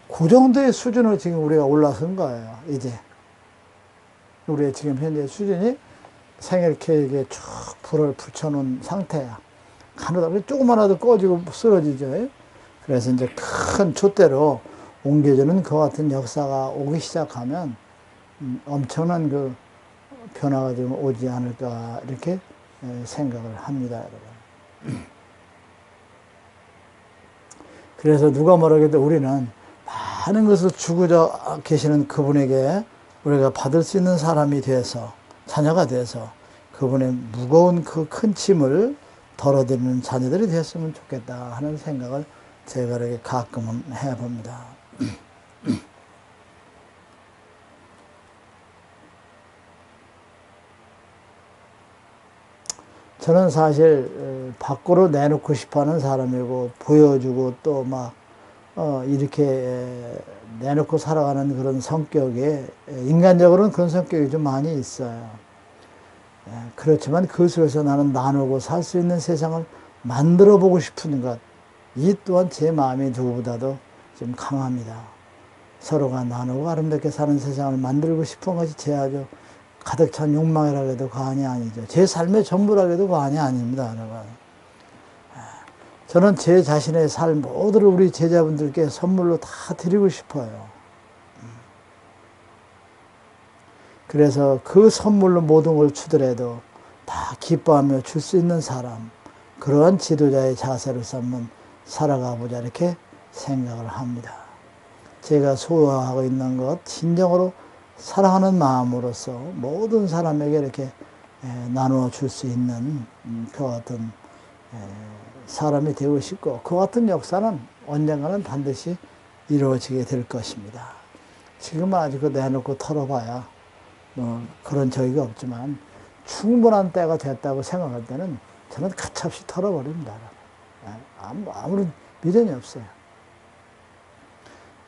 그 정도의 수준으로 지금 우리가 올라선 거예요, 이제. 우리의 지금 현재 수준이 생일 케이크에 쭉 불을 붙여놓은 상태야. 가느다가 조그마나도 꺼지고 쓰러지죠. 그래서 이제 큰 촛대로 옮겨주는 그 같은 역사가 오기 시작하면 엄청난 그 변화가 좀 오지 않을까 이렇게 생각을 합니다, 여러분. 그래서 누가 뭐라고 해도 우리는 많은 것을 주고자 계시는 그분에게 우리가 받을 수 있는 사람이 돼서, 자녀가 돼서 그분의 무거운 그 큰 짐을 덜어드리는 자녀들이 됐으면 좋겠다 하는 생각을 제가 이렇게 가끔은 해봅니다. 저는 사실 밖으로 내놓고 싶어하는 사람이고 보여주고 또 막 이렇게 내놓고 살아가는 그런 성격에 인간적으로는 그런 성격이 좀 많이 있어요. 그렇지만 그 속에서 나는 나누고 살 수 있는 세상을 만들어 보고 싶은 것, 이 또한 제 마음이 누구보다도 좀 강합니다. 서로가 나누고 아름답게 사는 세상을 만들고 싶은 것이 제 아주 가득 찬 욕망이라고 해도 과언이 아니죠. 제 삶의 전부라고 해도 과언이 아닙니다, 여러분. 저는 제 자신의 삶 모두를 우리 제자분들께 선물로 다 드리고 싶어요. 그래서 그 선물로 모든 걸 주더라도 다 기뻐하며 줄 수 있는 사람, 그러한 지도자의 자세를 삼는 살아가 보자 이렇게 생각을 합니다. 제가 소유하고 있는 것 진정으로 사랑하는 마음으로서 모든 사람에게 이렇게 나누어 줄 수 있는 그 같은 사람이 되고 싶고, 그 같은 역사는 언젠가는 반드시 이루어지게 될 것입니다. 지금은 아직 내놓고 털어봐야 뭐 그런 저희가 없지만 충분한 때가 됐다고 생각할 때는 저는 가차없이 털어버립니다. 아무런 미련이 없어요.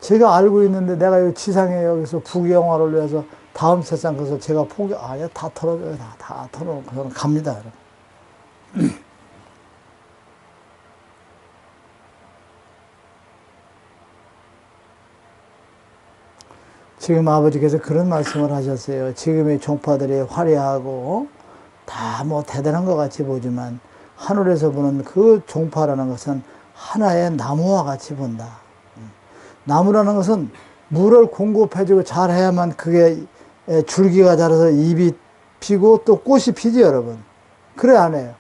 제가 알고 있는데 내가 이 지상에 여기서 부귀영화를 위해서 다음 세상 가서 제가 아예 다 털어줘요. 다 털어놓고 저는 갑니다. 여러분. 지금 아버지께서 그런 말씀을 하셨어요. 지금의 종파들이 화려하고 다 뭐 대단한 것 같이 보지만 하늘에서 보는 그 종파라는 것은 하나의 나무와 같이 본다. 나무라는 것은 물을 공급해주고 잘해야만 그게 줄기가 자라서 잎이 피고 또 꽃이 피지, 여러분. 그래 안 해요.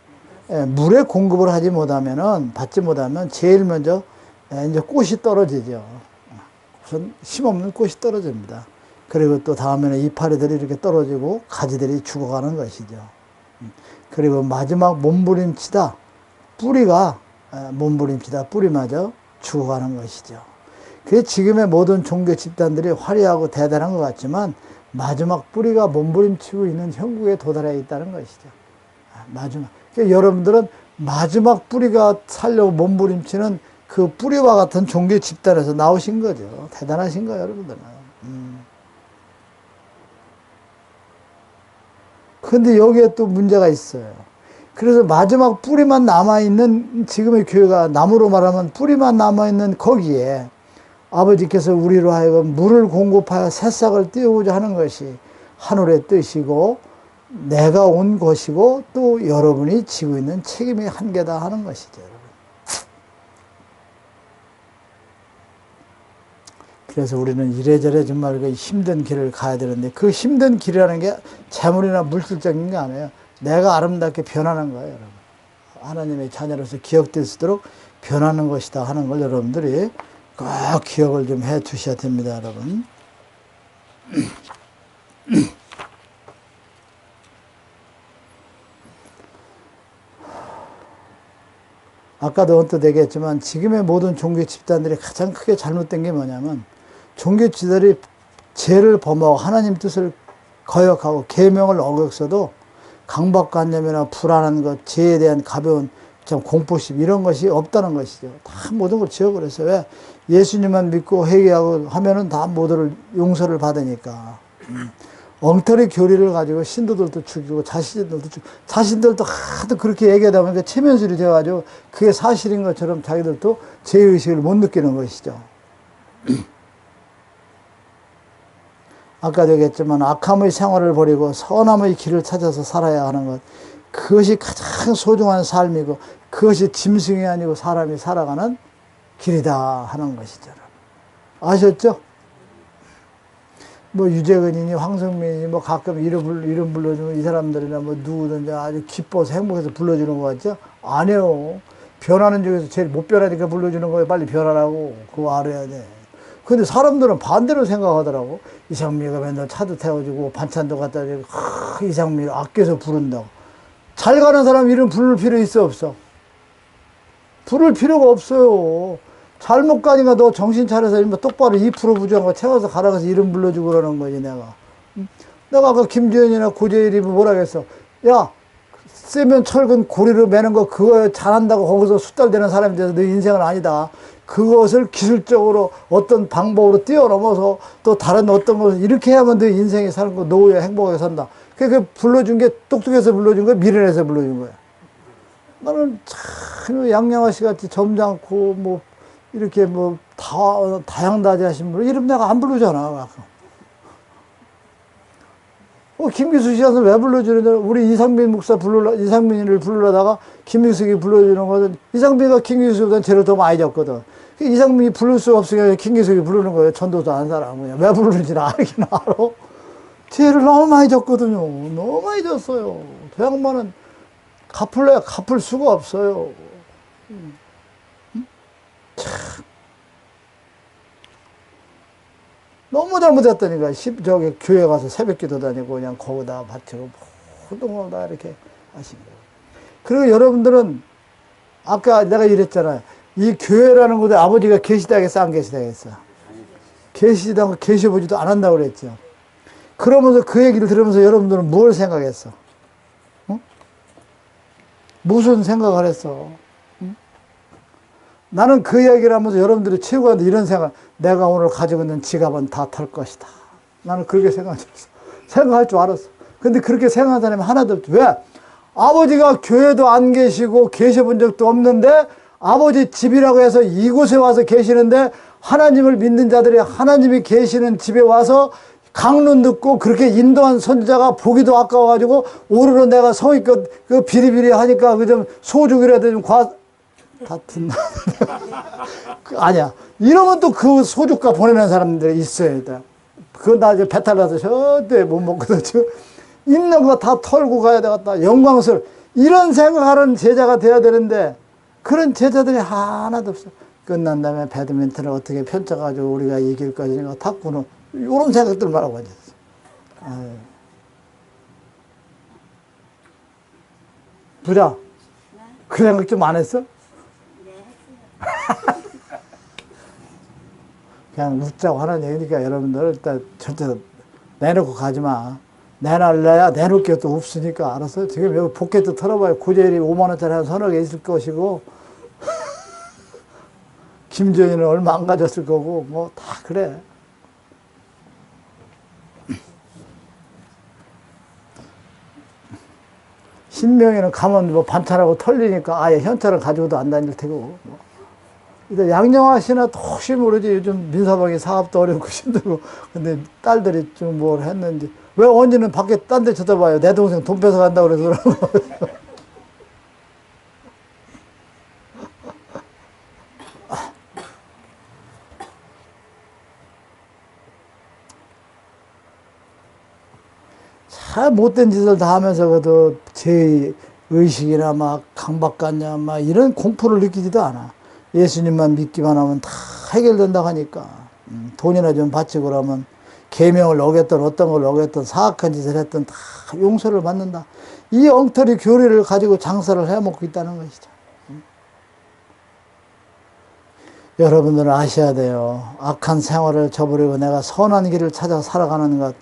물에 공급을 하지 못하면은, 받지 못하면 제일 먼저 이제 꽃이 떨어지죠. 우선 힘없는 꽃이 떨어집니다. 그리고 또 다음에는 이파리들이 이렇게 떨어지고 가지들이 죽어가는 것이죠. 그리고 마지막 몸부림치다. 뿌리가 몸부림치다. 뿌리마저 죽어가는 것이죠. 그게 지금의 모든 종교 집단들이 화려하고 대단한 것 같지만 마지막 뿌리가 몸부림치고 있는 형국에 도달해 있다는 것이죠. 마지막. 그러니까 여러분들은 마지막 뿌리가 살려고 몸부림치는 그 뿌리와 같은 종교 집단에서 나오신 거죠. 대단하신 거예요, 여러분들은. 그런데 여기에 또 문제가 있어요. 그래서 마지막 뿌리만 남아있는 지금의 교회가 나무로 말하면 뿌리만 남아있는 거기에 아버지께서 우리로 하여금 물을 공급하여 새싹을 띄우고자 하는 것이 하늘의 뜻이고 내가 온 것이고 또 여러분이 지고 있는 책임의 한계다 하는 것이죠. 여러분. 그래서 우리는 이래저래 정말 그 힘든 길을 가야 되는데 그 힘든 길이라는 게 재물이나 물질적인 게 아니에요. 내가 아름답게 변하는 거예요, 여러분. 하나님의 자녀로서 기억될 수 있도록 변하는 것이다 하는 걸 여러분들이 꼭 기억을 좀 해 두셔야 됩니다, 여러분. 아까도 언뜻 얘기했지만 지금의 모든 종교 집단들이 가장 크게 잘못된 게 뭐냐면 종교 지들이 죄를 범하고 하나님 뜻을 거역하고 계명을 어겼어도 강박관념이나 불안한 것, 죄에 대한 가벼운 참 공포심 이런 것이 없다는 것이죠. 다 모든 걸 지워버렸어요. 왜? 예수님만 믿고 회개하고 하면은 다 모두를 용서를 받으니까. 엉터리 교리를 가지고 신도들도 죽이고 자신들도 하도 그렇게 얘기하다 보니까 체면술이 되어가지고 그게 사실인 것처럼 자기들도 죄의식을 못 느끼는 것이죠. 아까도 얘기했지만 악함의 생활을 버리고 선함의 길을 찾아서 살아야 하는 것, 그것이 가장 소중한 삶이고 그것이 짐승이 아니고 사람이 살아가는 길이다 하는 것이죠. 아셨죠? 뭐 유재근이니 황성민이니 뭐 가끔 이름 불러주면 이 사람들이나 뭐 누구든지 아주 기뻐서 행복해서 불러주는 거 같죠? 아니요. 변하는 중에서 제일 못 변하니까 불러주는 거예요. 빨리 변하라고. 그거 알아야 돼. 근데 사람들은 반대로 생각하더라고. 이상미가 맨날 차도 태워주고 반찬도 갖다 주고 이상미를 아껴서 부른다고. 잘 가는 사람 이름 부를 필요 있어 없어? 부를 필요가 없어요. 잘못 가니까 너 정신 차려서 똑바로 2% 부정하고 채워서 가라고 해서 이름 불러주고 그러는 거지, 내가. 내가 아까 김주현이나 고재일이 뭐라 그랬어. 야, 세면 철근 고리로 매는 거 그거 잘한다고 거기서 수달되는 사람이 돼서 너 인생은 아니다. 그것을 기술적으로 어떤 방법으로 뛰어넘어서 또 다른 어떤 것을 이렇게 해야만 너 인생이 사는 거, 노후에 행복하게 산다. 그 불러준 게 똑똑해서 불러준 거야? 미련해서 불러준 거야? 나는 참 양양아씨 같이 점잖고 뭐 이렇게 뭐 다양다지하신 분 이름 내가 안 부르잖아. 김기수 씨한테 왜 불러주는데 우리 이상민 목사 이상민이를 부르려다가 김기숙이 불러주는 거는 이상민이가 김기수보다 죄를 더 많이 졌거든. 이상민이 부를 수 없으니까 김기숙이 부르는 거예요. 전도도 안 사람. 왜 부르는지는 알긴 알아. 죄를 너무 많이 졌거든요. 너무 많이 졌어요. 저 양반은 갚을 수가 없어요. 참. 너무 잘못했다니까. 저기 교회 가서 새벽 기도 다니고 그냥 거기다 바치고 모든 걸 다 이렇게 하신 거예요. 그리고 여러분들은 아까 내가 이랬잖아요. 이 교회라는 곳에 아버지가 계시다겠어, 안 계시다겠어? 계시다고 계셔보지도 않았다고 그랬죠. 그러면서 그 얘기를 들으면서 여러분들은 뭘 생각했어? 응? 무슨 생각을 했어? 응? 나는 그 이야기를 하면서 여러분들이 최고한테 이런 생각, 내가 오늘 가지고 있는 지갑은 다 털 것이다. 나는 그렇게 생각했어. 생각할 줄 알았어. 근데 그렇게 생각하는 사람이 하나도 없지. 왜? 아버지가 교회도 안 계시고 계셔본 적도 없는데 아버지 집이라고 해서 이곳에 와서 계시는데 하나님을 믿는 자들이 하나님이 계시는 집에 와서 강론 듣고 그렇게 인도한 선지자가 보기도 아까워가지고 오르러 내가 성의껏 그 비리비리 하니까 그 좀 소죽이라도 좀 같은 아니야. 이러면 또 그 소주가 보내는 사람들이 있어야 돼. 그건 나 이제 배탈 나서 절대 못 먹거든. 있는 거 다 털고 가야 되겠다. 영광스러워. 이런 생각하는 제자가 돼야 되는데 그런 제자들이 하나도 없어. 끝난 다음에 배드민턴을 어떻게 펼쳐가지고 우리가 이길 것인가 탁구는 이런 생각들만 하고 앉았어. 아유. 부자, 그 생각 좀 안 했어? 그냥 웃자고 하는 얘기니까 여러분들 일단 절대 내놓고 가지 마. 내놔야 내놓을 게 또 없으니까 알았어. 지금 여기 포켓도 털어봐요. 구제일이 5만 원짜리 한 서너 개 있을 것이고 김정희는 얼마 안 가졌을 거고 뭐 다 그래. 신명이는 가면 뭐 반찬하고 털리니까 아예 현찰을 가지고도 안 다닐 테고. 뭐. 양영아 씨나 혹시 모르지. 요즘 민사방이 사업도 어렵고 힘들고. 근데 딸들이 좀 뭘 했는지. 왜 언니는 밖에 딴 데 쳐다봐요. 내 동생 돈 뺏어 간다고 그래서 그러고. 참 못된 짓을 다 하면서 그래도 제 의식이나 막 강박관념 막 이런 공포를 느끼지도 않아. 예수님만 믿기만 하면 다 해결된다고 하니까. 돈이나 좀 바치고 그러면 계명을 어겼던 어떤 걸 어겼던 사악한 짓을 했던 다 용서를 받는다. 이 엉터리 교리를 가지고 장사를 해먹고 있다는 것이죠. 여러분들은 아셔야 돼요. 악한 생활을 저버리고 내가 선한 길을 찾아 살아가는 것,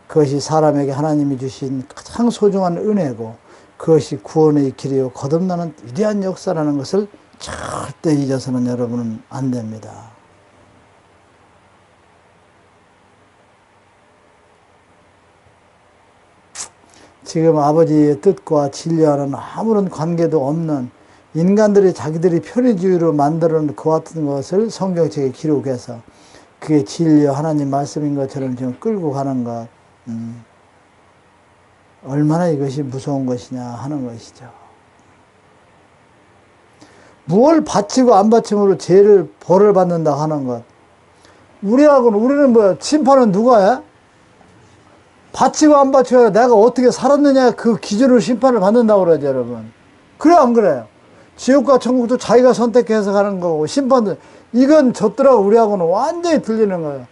그것이 사람에게 하나님이 주신 가장 소중한 은혜고 그것이 구원의 길이요 거듭나는 위대한 역사라는 것을 절대 잊어서는 여러분은 안 됩니다. 지금 아버지의 뜻과 진리와는 아무런 관계도 없는 인간들이 자기들이 편의주의로 만들어 놓은 그 같은 것을 성경책에 기록해서 그게 진리와 하나님 말씀인 것처럼 지금 끌고 가는 것, 얼마나 이것이 무서운 것이냐 하는 것이죠. 무엇을 바치고 안 바침으로 죄를 벌을 받는다 하는 것. 우리는 뭐야? 심판은 누가 해? 바치고 안 바치고 내가 어떻게 살았느냐 그 기준으로 심판을 받는다고 그러죠, 여러분. 그래 안 그래요? 지옥과 천국도 자기가 선택해서 가는 거고 심판도 이건 졌더라고 우리하고는 완전히 틀리는 거예요.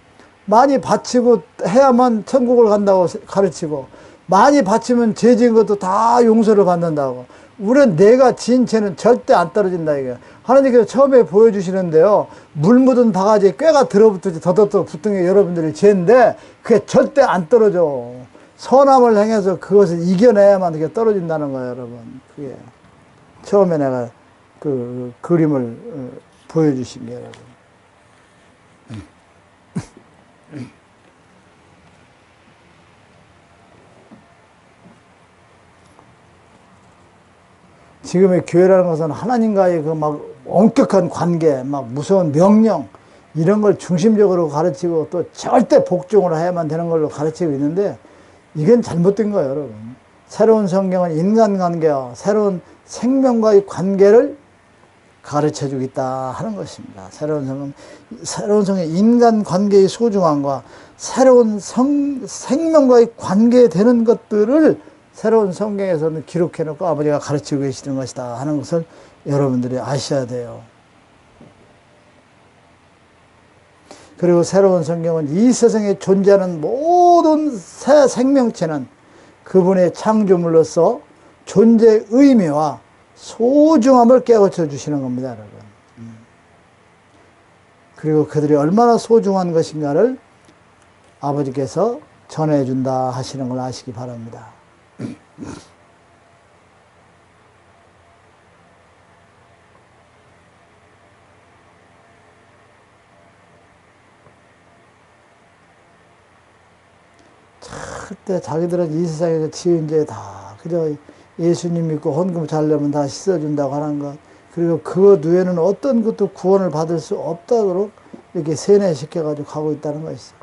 많이 바치고 해야만 천국을 간다고 가르치고 많이 바치면 죄 지은 것도 다 용서를 받는다고. 우리는 내가 지은 죄는 절대 안 떨어진다 이게. 하나님께서 처음에 보여주시는데요. 물 묻은 바가지에 꾀가 들어붙듯이 더더더 붙은 게 여러분들의 죄인데 그게 절대 안 떨어져. 선함을 행해서 그것을 이겨내야만 그게 떨어진다는 거예요, 여러분. 그게 처음에 내가 그 그림을 보여주신 게 여러분. 지금의 교회라는 것은 하나님과의 그 막 엄격한 관계, 막 무서운 명령, 이런 걸 중심적으로 가르치고 또 절대 복종을 해야만 되는 걸로 가르치고 있는데 이건 잘못된 거예요, 여러분. 새로운 성경은 인간관계와 새로운 생명과의 관계를 가르쳐 주겠다 하는 것입니다. 새로운 성경, 인간관계의 소중함과 새로운 생명과의 관계되는 것들을 새로운 성경에서는 기록해 놓고 아버지가 가르치고 계시는 것이다 하는 것을 여러분들이 아셔야 돼요. 그리고 새로운 성경은 이 세상에 존재하는 모든 새 생명체는 그분의 창조물로서 존재의 의미와 소중함을 깨우쳐 주시는 겁니다, 여러분. 그리고 그들이 얼마나 소중한 것인가를 아버지께서 전해준다 하시는 걸 아시기 바랍니다. 그때 자기들은 이 세상에서 지은 죄 다 그저 예수님 믿고 헌금 잘 내면 다 씻어준다고 하는 것, 그리고 그것 외에는 어떤 것도 구원을 받을 수 없다도록 이렇게 세뇌시켜가지고 가고 있다는 것이죠.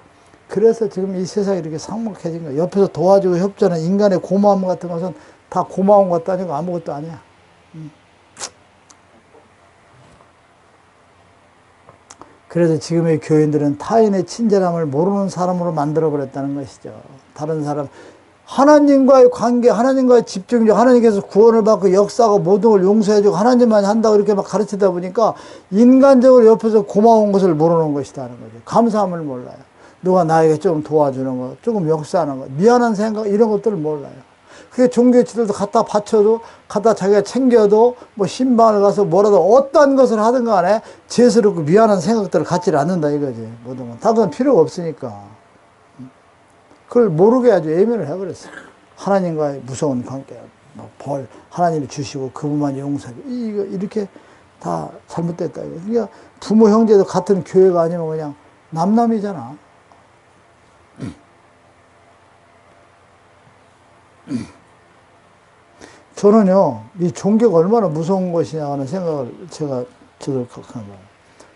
그래서 지금 이 세상이 이렇게 삭막해진 거예요. 옆에서 도와주고 협조하는 인간의 고마움 같은 것은 다 고마운 것도 아니고 아무것도 아니야. 그래서 지금의 교인들은 타인의 친절함을 모르는 사람으로 만들어버렸다는 것이죠. 다른 사람, 하나님과의 관계, 하나님과의 집중력, 하나님께서 구원을 받고 역사하고 모든 걸 용서해주고 하나님만 한다고 이렇게 막 가르치다 보니까 인간적으로 옆에서 고마운 것을 모르는 것이다 하는 거죠. 감사함을 몰라요. 누가 나에게 좀 도와주는 것, 조금 역사하는 것, 미안한 생각, 이런 것들을 몰라요. 그게 종교지들도 갖다 바쳐도, 갖다 자기가 챙겨도, 뭐 신방을 가서 뭐라도 어떠한 것을 하든 간에 죄스럽고 미안한 생각들을 갖지 않는다 이거지. 모든 건. 다 그건 필요가 없으니까. 그걸 모르게 아주 예면을 해버렸어요. 하나님과의 무서운 관계, 뭐 벌, 하나님이 주시고 그분만 용서하고, 이거 이렇게 다 잘못됐다. 그러니까 부모, 형제도 같은 교회가 아니면 그냥 남남이잖아. 저는요, 이 종교가 얼마나 무서운 것이냐 하는 생각을 저도 합니다.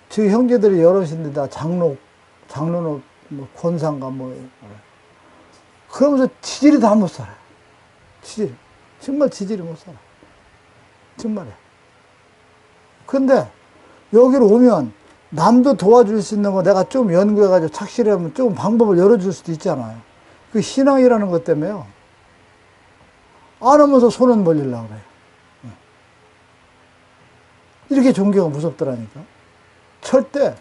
저희 형제들이 여럿인데 다 장로는 뭐 권상가 뭐, 그러면서 지질이 다 못 살아요. 정말 지질이 못 살아. 정말이야. 근데 여기로 오면 남도 도와줄 수 있는 거 내가 좀 연구해가지고 착실하면 좀 방법을 열어줄 수도 있잖아요. 그 신앙이라는 것 때문에요. 안 하면서 손은 벌리려고 그래요. 이렇게 종교가 무섭더라니까. 절대.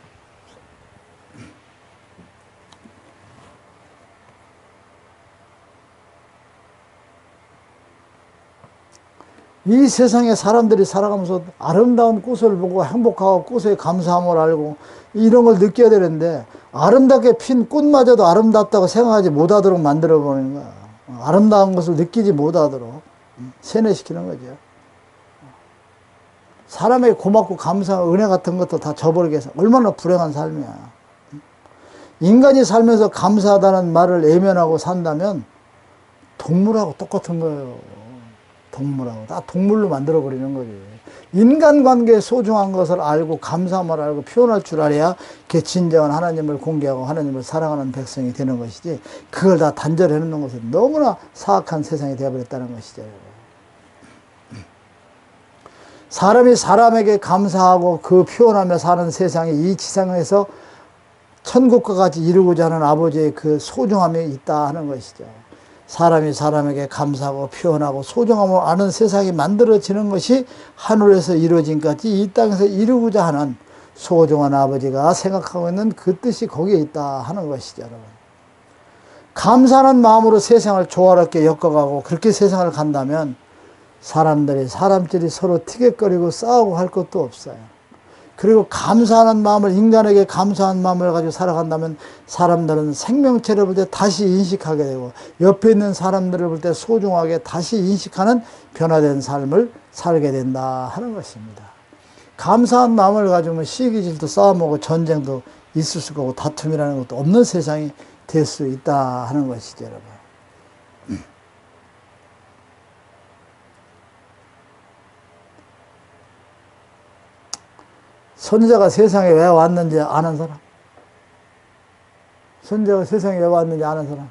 이 세상에 사람들이 살아가면서 아름다운 꽃을 보고 행복하고 꽃에 감사함을 알고 이런 걸 느껴야 되는데 아름답게 핀 꽃마저도 아름답다고 생각하지 못하도록 만들어버리는 거야. 아름다운 것을 느끼지 못하도록 세뇌시키는 거죠. 사람에게 고맙고 감사한 은혜 같은 것도 다 저버리게 해서 얼마나 불행한 삶이야. 인간이 살면서 감사하다는 말을 외면하고 산다면 동물하고 똑같은 거예요. 동물하고 다 동물로 만들어버리는 거지. 인간관계의 소중한 것을 알고 감사함을 알고 표현할 줄 알아야 그게 진정한 하나님을 공개하고 하나님을 사랑하는 백성이 되는 것이지, 그걸 다 단절해 놓는 것은 너무나 사악한 세상이 되어버렸다는 것이죠. 사람이 사람에게 감사하고 그 표현하며 사는 세상이 이 지상에서 천국과 같이 이루고자 하는 아버지의 그 소중함이 있다 하는 것이죠. 사람이 사람에게 감사하고 표현하고 소중함을 아는 세상이 만들어지는 것이 하늘에서 이루어진까지 이 땅에서 이루고자 하는 소중한 아버지가 생각하고 있는 그 뜻이 거기에 있다 하는 것이죠, 여러분. 감사하는 마음으로 세상을 조화롭게 엮어가고 그렇게 세상을 간다면 사람들이 서로 티격거리고 싸우고 할 것도 없어요. 그리고 감사하는 마음을, 인간에게 감사한 마음을 가지고 살아간다면 사람들은 생명체를 볼 때 다시 인식하게 되고 옆에 있는 사람들을 볼 때 소중하게 다시 인식하는 변화된 삶을 살게 된다 하는 것입니다. 감사한 마음을 가지면 시기질도 싸움하고 전쟁도 있을 수가 없고 다툼이라는 것도 없는 세상이 될 수 있다 하는 것이죠, 여러분. 선지자가 세상에 왜 왔는지 아는 사람? 선지자가 세상에 왜 왔는지 아는 사람?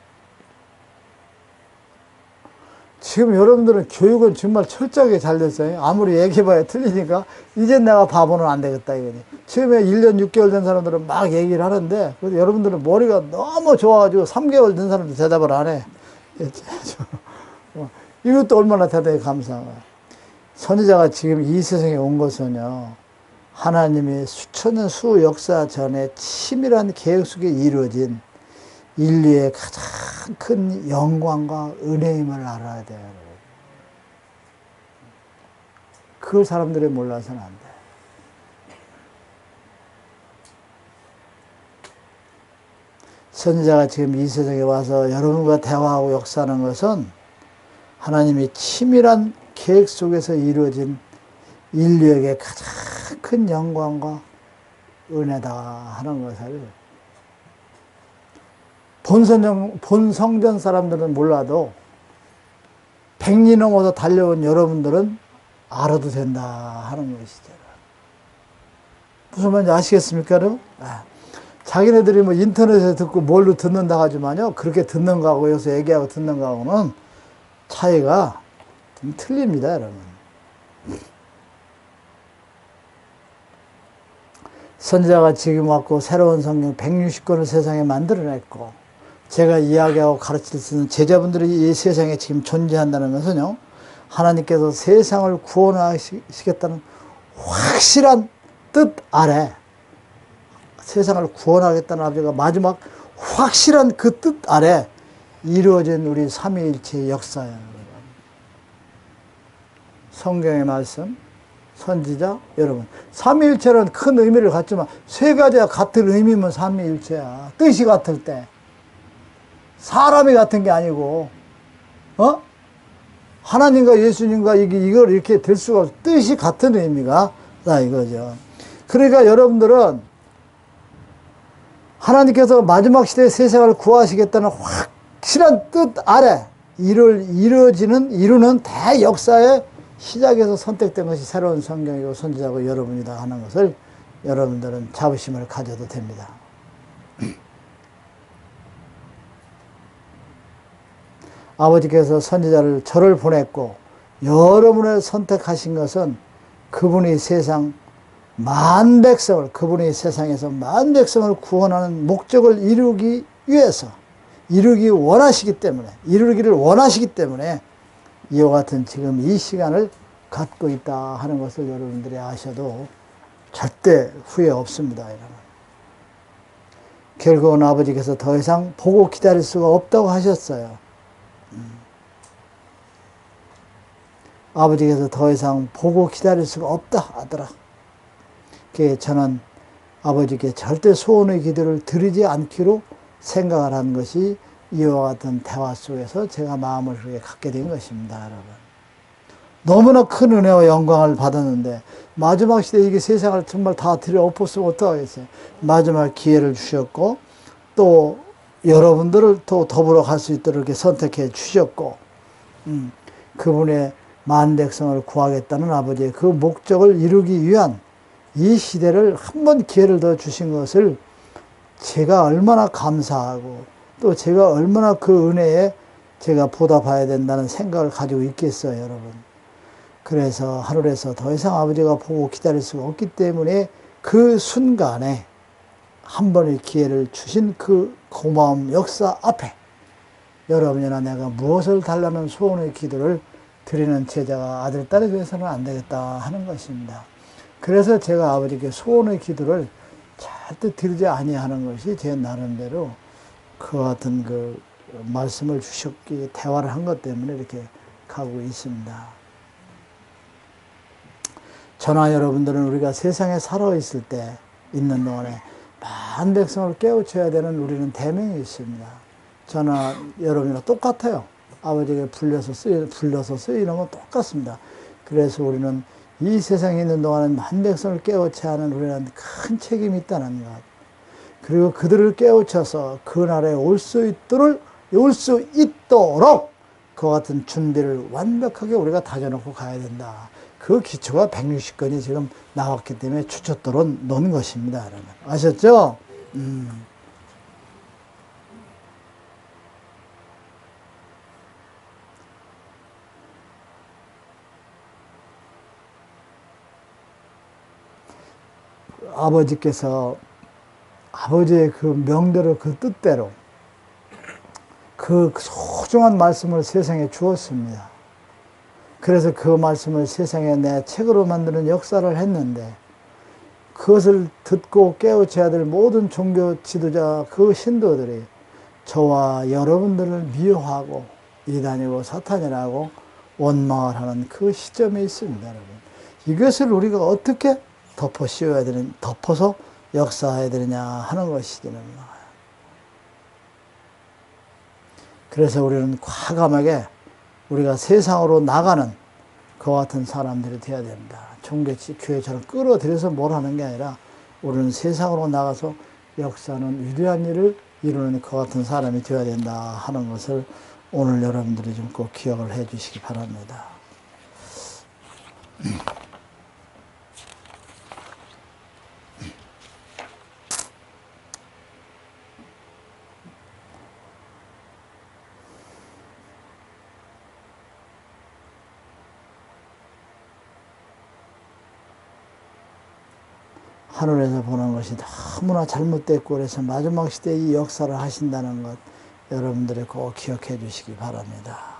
지금 여러분들은 교육은 정말 철저하게 잘 됐어요. 아무리 얘기해봐야 틀리니까 이젠 내가 바보는 안 되겠다 이거지. 처음에 1년 6개월 된 사람들은 막 얘기를 하는데 그래도 여러분들은 머리가 너무 좋아가지고 3개월 된 사람도 대답을 안 해. 이것도 얼마나 대단히 감사한 거야. 선지자가 지금 이 세상에 온 것은요, 하나님이 수천 년 수역사 전에 치밀한 계획 속에 이루어진 인류의 가장 큰 영광과 은혜임을 알아야 돼요. 그걸 사람들이 몰라서는 안 돼. 선지자가 지금 이 세상에 와서 여러분과 대화하고 역사하는 것은 하나님이 치밀한 계획 속에서 이루어진 인류에게 가장 큰 영광과 은혜다 하는 것을 본성전 사람들은 몰라도 100리 넘어서 달려온 여러분들은 알아도 된다 하는 것이죠. 무슨 말인지 아시겠습니까? 자기네들이 뭐 인터넷에 듣고 뭘로 듣는다 하지만요, 그렇게 듣는 거하고 여기서 얘기하고 듣는 거하고는 차이가 좀 틀립니다, 여러분. 선지자가 지금 왔고 새로운 성경 160권을 세상에 만들어냈고, 제가 이야기하고 가르칠 수 있는 제자분들이 이 세상에 지금 존재한다는 것은요, 하나님께서 세상을 구원하시겠다는 확실한 뜻 아래, 세상을 구원하겠다는 아버지가 마지막 확실한 그 뜻 아래 이루어진 우리 삼위일체의 역사예요. 성경의 말씀, 선지자, 여러분. 삼위일체는 큰 의미를 갖지만 세 가지가 같은 의미면 삼위일체야. 뜻이 같을 때. 사람이 같은 게 아니고, 하나님과 예수님과 이걸 이렇게 될 수가 없어. 뜻이 같은 의미가 다 이거죠. 그러니까 여러분들은 하나님께서 마지막 시대에 세상을 구하시겠다는 확실한 뜻 아래 이루는 대역사의 시작에서 선택된 것이 새로운 성경이고 선지자고 여러분이다 하는 것을 여러분들은 자부심을 가져도 됩니다. 아버지께서 선지자를 저를 보냈고 여러분을 선택하신 것은 그분이 그분이 세상에서 만 백성을 구원하는 목적을 이루기를 원하시기 때문에 이와 같은 지금 이 시간을 갖고 있다 하는 것을 여러분들이 아셔도 절대 후회 없습니다, 여러분. 결국은 아버지께서 더 이상 보고 기다릴 수가 없다고 하셨어요. 아버지께서 더 이상 보고 기다릴 수가 없다 하더라. 저는 아버지께 절대 소원의 기도를 드리지 않기로 생각을 한 것이 이와 같은 대화 속에서 제가 마음을 그렇게 갖게 된 것입니다, 여러분. 너무나 큰 은혜와 영광을 받았는데 마지막 시대에 이게 세상을 정말 다 들여엎었으면 어떡하겠어요. 마지막 기회를 주셨고 또 여러분들을 또 더불어 갈 수 있도록 이렇게 선택해 주셨고 그분의 만백성을 구하겠다는 아버지의 그 목적을 이루기 위한 이 시대를 한 번 기회를 더 주신 것을 제가 얼마나 감사하고 또 제가 얼마나 그 은혜에 제가 보답해야 된다는 생각을 가지고 있겠어요, 여러분. 그래서 하늘에서 더 이상 아버지가 보고 기다릴 수가 없기 때문에 그 순간에 한 번의 기회를 주신 그 고마움 역사 앞에 여러분이나 내가 무엇을 달라는 소원의 기도를 드리는 제자가 아들, 딸이 되어서는 안 되겠다 하는 것입니다. 그래서 제가 아버지께 소원의 기도를 절대 드리지 아니하는 것이 제 나름대로 그 같은 그 말씀을 주셨기에 대화를 한 것 때문에 이렇게 가고 있습니다. 저나 여러분들은 우리가 세상에 살아있을 때 있는 동안에 만 백성을 깨우쳐야 되는 우리는 대명이 있습니다. 저나 여러분이랑 똑같아요. 아버지에게 불러서 쓰이는 건 똑같습니다. 그래서 우리는 이 세상에 있는 동안은 만 백성을 깨우쳐야 하는 우리는 큰 책임이 있다는 것. 그리고 그들을 깨우쳐서 그날에 올 수 있도록 그와 같은 준비를 완벽하게 우리가 다져놓고 가야 된다. 그 기초가 160건이 지금 나왔기 때문에 추초토로 놓은 것입니다, 여러분. 아셨죠? 아버지께서 아버지의 그 명대로 그 뜻대로 그 소중한 말씀을 세상에 주었습니다. 그래서 그 말씀을 세상에 내 책으로 만드는 역사를 했는데 그것을 듣고 깨우쳐야 될 모든 종교 지도자 그 신도들이 저와 여러분들을 미워하고 이단이고 사탄이라고 원망을 하는 그 시점이 있습니다, 여러분. 이것을 우리가 어떻게 덮어서 역사해야 되느냐 하는 것이죠. 그래서 우리는 과감하게 우리가 세상으로 나가는 그와 같은 사람들이 되어야 됩니다. 종교치 교회처럼 끌어들여서 뭘 하는 게 아니라 우리는 세상으로 나가서 역사하는 위대한 일을 이루는 그 같은 사람이 되어야 된다 하는 것을 오늘 여러분들이 좀 꼭 기억을 해 주시기 바랍니다. 하늘에서 보는 것이 너무나 잘못됐고 그래서 마지막 시대에 이 역사를 하신다는 것 여러분들이 꼭 기억해 주시기 바랍니다.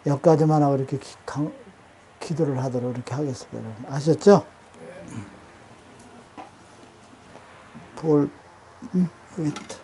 여기까지만 하고 이렇게 기도를 하도록 이렇게 하겠습니다. 여러분. 아셨죠? 볼, 여기 있다.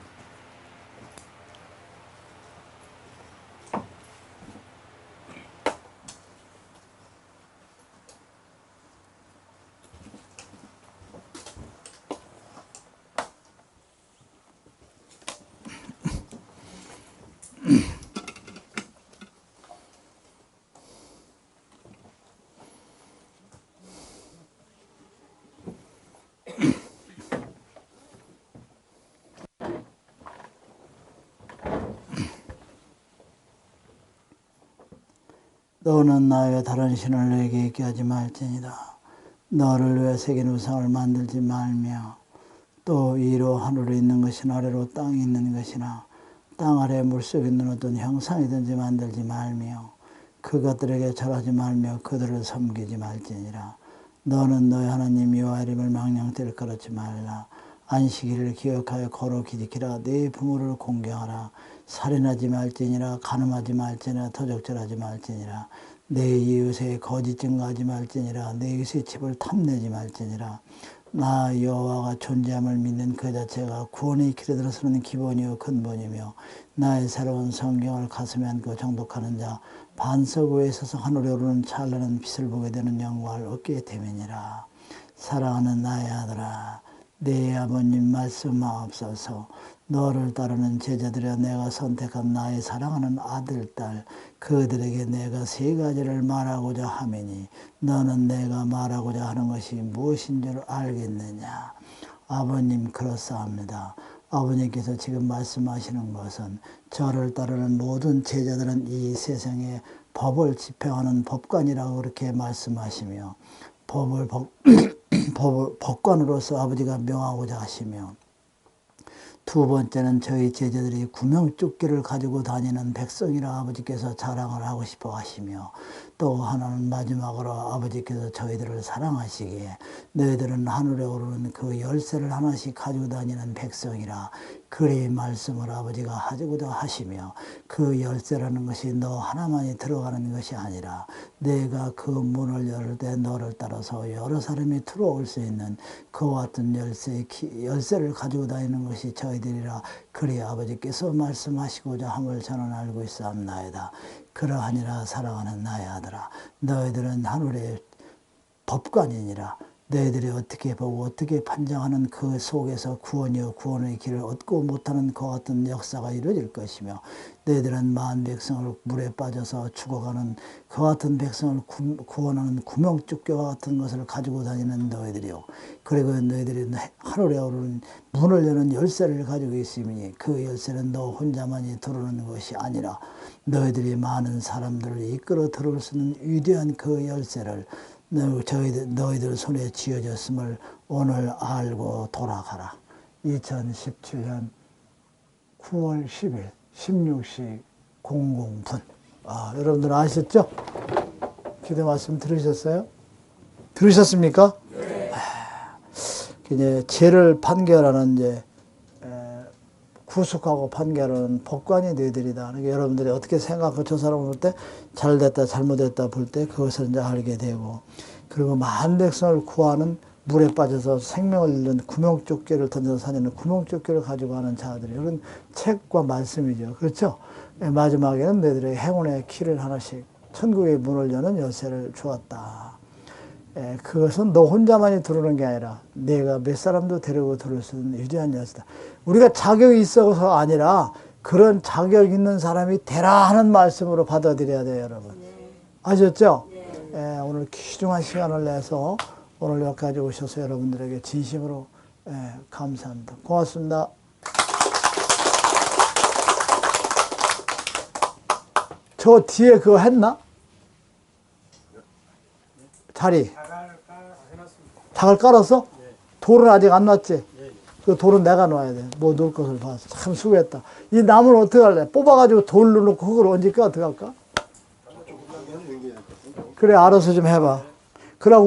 너는 나 외에 다른 신을 내게 있게 하지 말지니라. 너를 위해 새긴 우상을 만들지 말며 또 위로 하늘에 있는 것이나 아래로 땅에 있는 것이나 땅 아래 물속에 있는 어떤 형상이든지 만들지 말며 그것들에게 절하지 말며 그들을 섬기지 말지니라. 너는 너의 하나님 여호와 이름을 망령되를 거르지 말라. 안식일을 기억하여 거룩히 지키라. 네 부모를 공경하라. 살인하지 말지니라. 간음하지 말지니라. 도적질하지 말지니라. 내 이웃의 거짓 증거하지 말지니라. 내 이웃의 집을 탐내지 말지니라. 나 여호와가 존재함을 믿는 그 자체가 구원의 길에 들어서는 기본이요 근본이며 나의 새로운 성경을 가슴에 안고 정독하는 자 반석 위에 서서 하늘에 오르는 찬란한 빛을 보게 되는 영광을 얻게 되면이라. 사랑하는 나의 아들아, 내 아버님 말씀하옵소서. 너를 따르는 제자들여 내가 선택한 나의 사랑하는 아들, 딸 그들에게 내가 세 가지를 말하고자 하매니 너는 내가 말하고자 하는 것이 무엇인 줄 알겠느냐. 아버님 그렇사옵니다. 아버님께서 지금 말씀하시는 것은 저를 따르는 모든 제자들은 이 세상에 법을 집행하는 법관이라고 그렇게 말씀하시며 법관으로서 아버지가 명하고자 하시며 두 번째는 저희 제자들이 구명조끼를 가지고 다니는 백성이라 아버지께서 자랑을 하고 싶어 하시며 또 하나는 마지막으로 아버지께서 저희들을 사랑하시기에 너희들은 하늘에 오르는 그 열쇠를 하나씩 가지고 다니는 백성이라 그리 말씀을 아버지가 하고자 하시며 그 열쇠라는 것이 너 하나만이 들어가는 것이 아니라 내가 그 문을 열을 때 너를 따라서 여러 사람이 들어올 수 있는 그와 같은 열쇠를 가지고 다니는 것이 저희들이라 그리 아버지께서 말씀하시고자 함을 저는 알고 있사옵나이다. 그러하니라 사랑하는 나의 아들아, 너희들은 하늘의 법관이니라. 너희들이 어떻게 보고 어떻게 판정하는 그 속에서 구원이요 구원의 길을 얻고 못하는 그와 같은 역사가 이루어질 것이며 너희들은 많은 백성을 물에 빠져서 죽어가는 그와 같은 백성을 구원하는 구명조끼와 같은 것을 가지고 다니는 너희들이요 그리고 너희들이 하늘에 오르는 문을 여는 열쇠를 가지고 있으니 그 열쇠는 너 혼자만이 들어오는 것이 아니라 너희들이 많은 사람들을 이끌어 들어올 수 있는 위대한 그 열쇠를 너희들 손에 쥐어졌음을 오늘 알고 돌아가라. 2017년 9월 10일 16시 00분. 여러분들 아셨죠? 기도 말씀 들으셨어요? 들으셨습니까? 네. 이제 죄를 판결하는 이제 구속하고 판결하는 법관이 너희들이다. 그러니까 여러분들이 어떻게 생각하고 저 사람을 볼 때 잘됐다 잘못됐다 볼 때 그것을 이제 알게 되고 그리고 많은 백성을 구하는 물에 빠져서 생명을 잃는 구명조끼를 던져서 사는 구명조끼를 가지고 하는 자들이 이런 책과 말씀이죠. 그렇죠? 마지막에는 너희들에게 행운의 키를 하나씩 천국의 문을 여는 열쇠를 주었다. 그것은 너 혼자만이 들어오는 게 아니라 내가 몇 사람도 데리고 들어올 수 있는 위대한 열쇠다. 우리가 자격이 있어서 아니라 그런 자격 있는 사람이 되라 하는 말씀으로 받아들여야 돼요, 여러분. 아셨죠? 오늘 귀중한 시간을 내서 오늘 여기까지 오셔서 여러분들에게 진심으로 감사합니다. 고맙습니다. 저 뒤에 그거 했나? 자리. 닭을 깔았어? 돌은 아직 안 놨지? 그 돌은 내가 놔야 돼. 뭐 놓을 것을 봐서. 참 수고했다. 이 나무는 어떻게 할래? 뽑아가지고 돌로 놓고 흙을 얹을까? 어떻게 할까? 그래, 알아서 좀 해봐. 그러고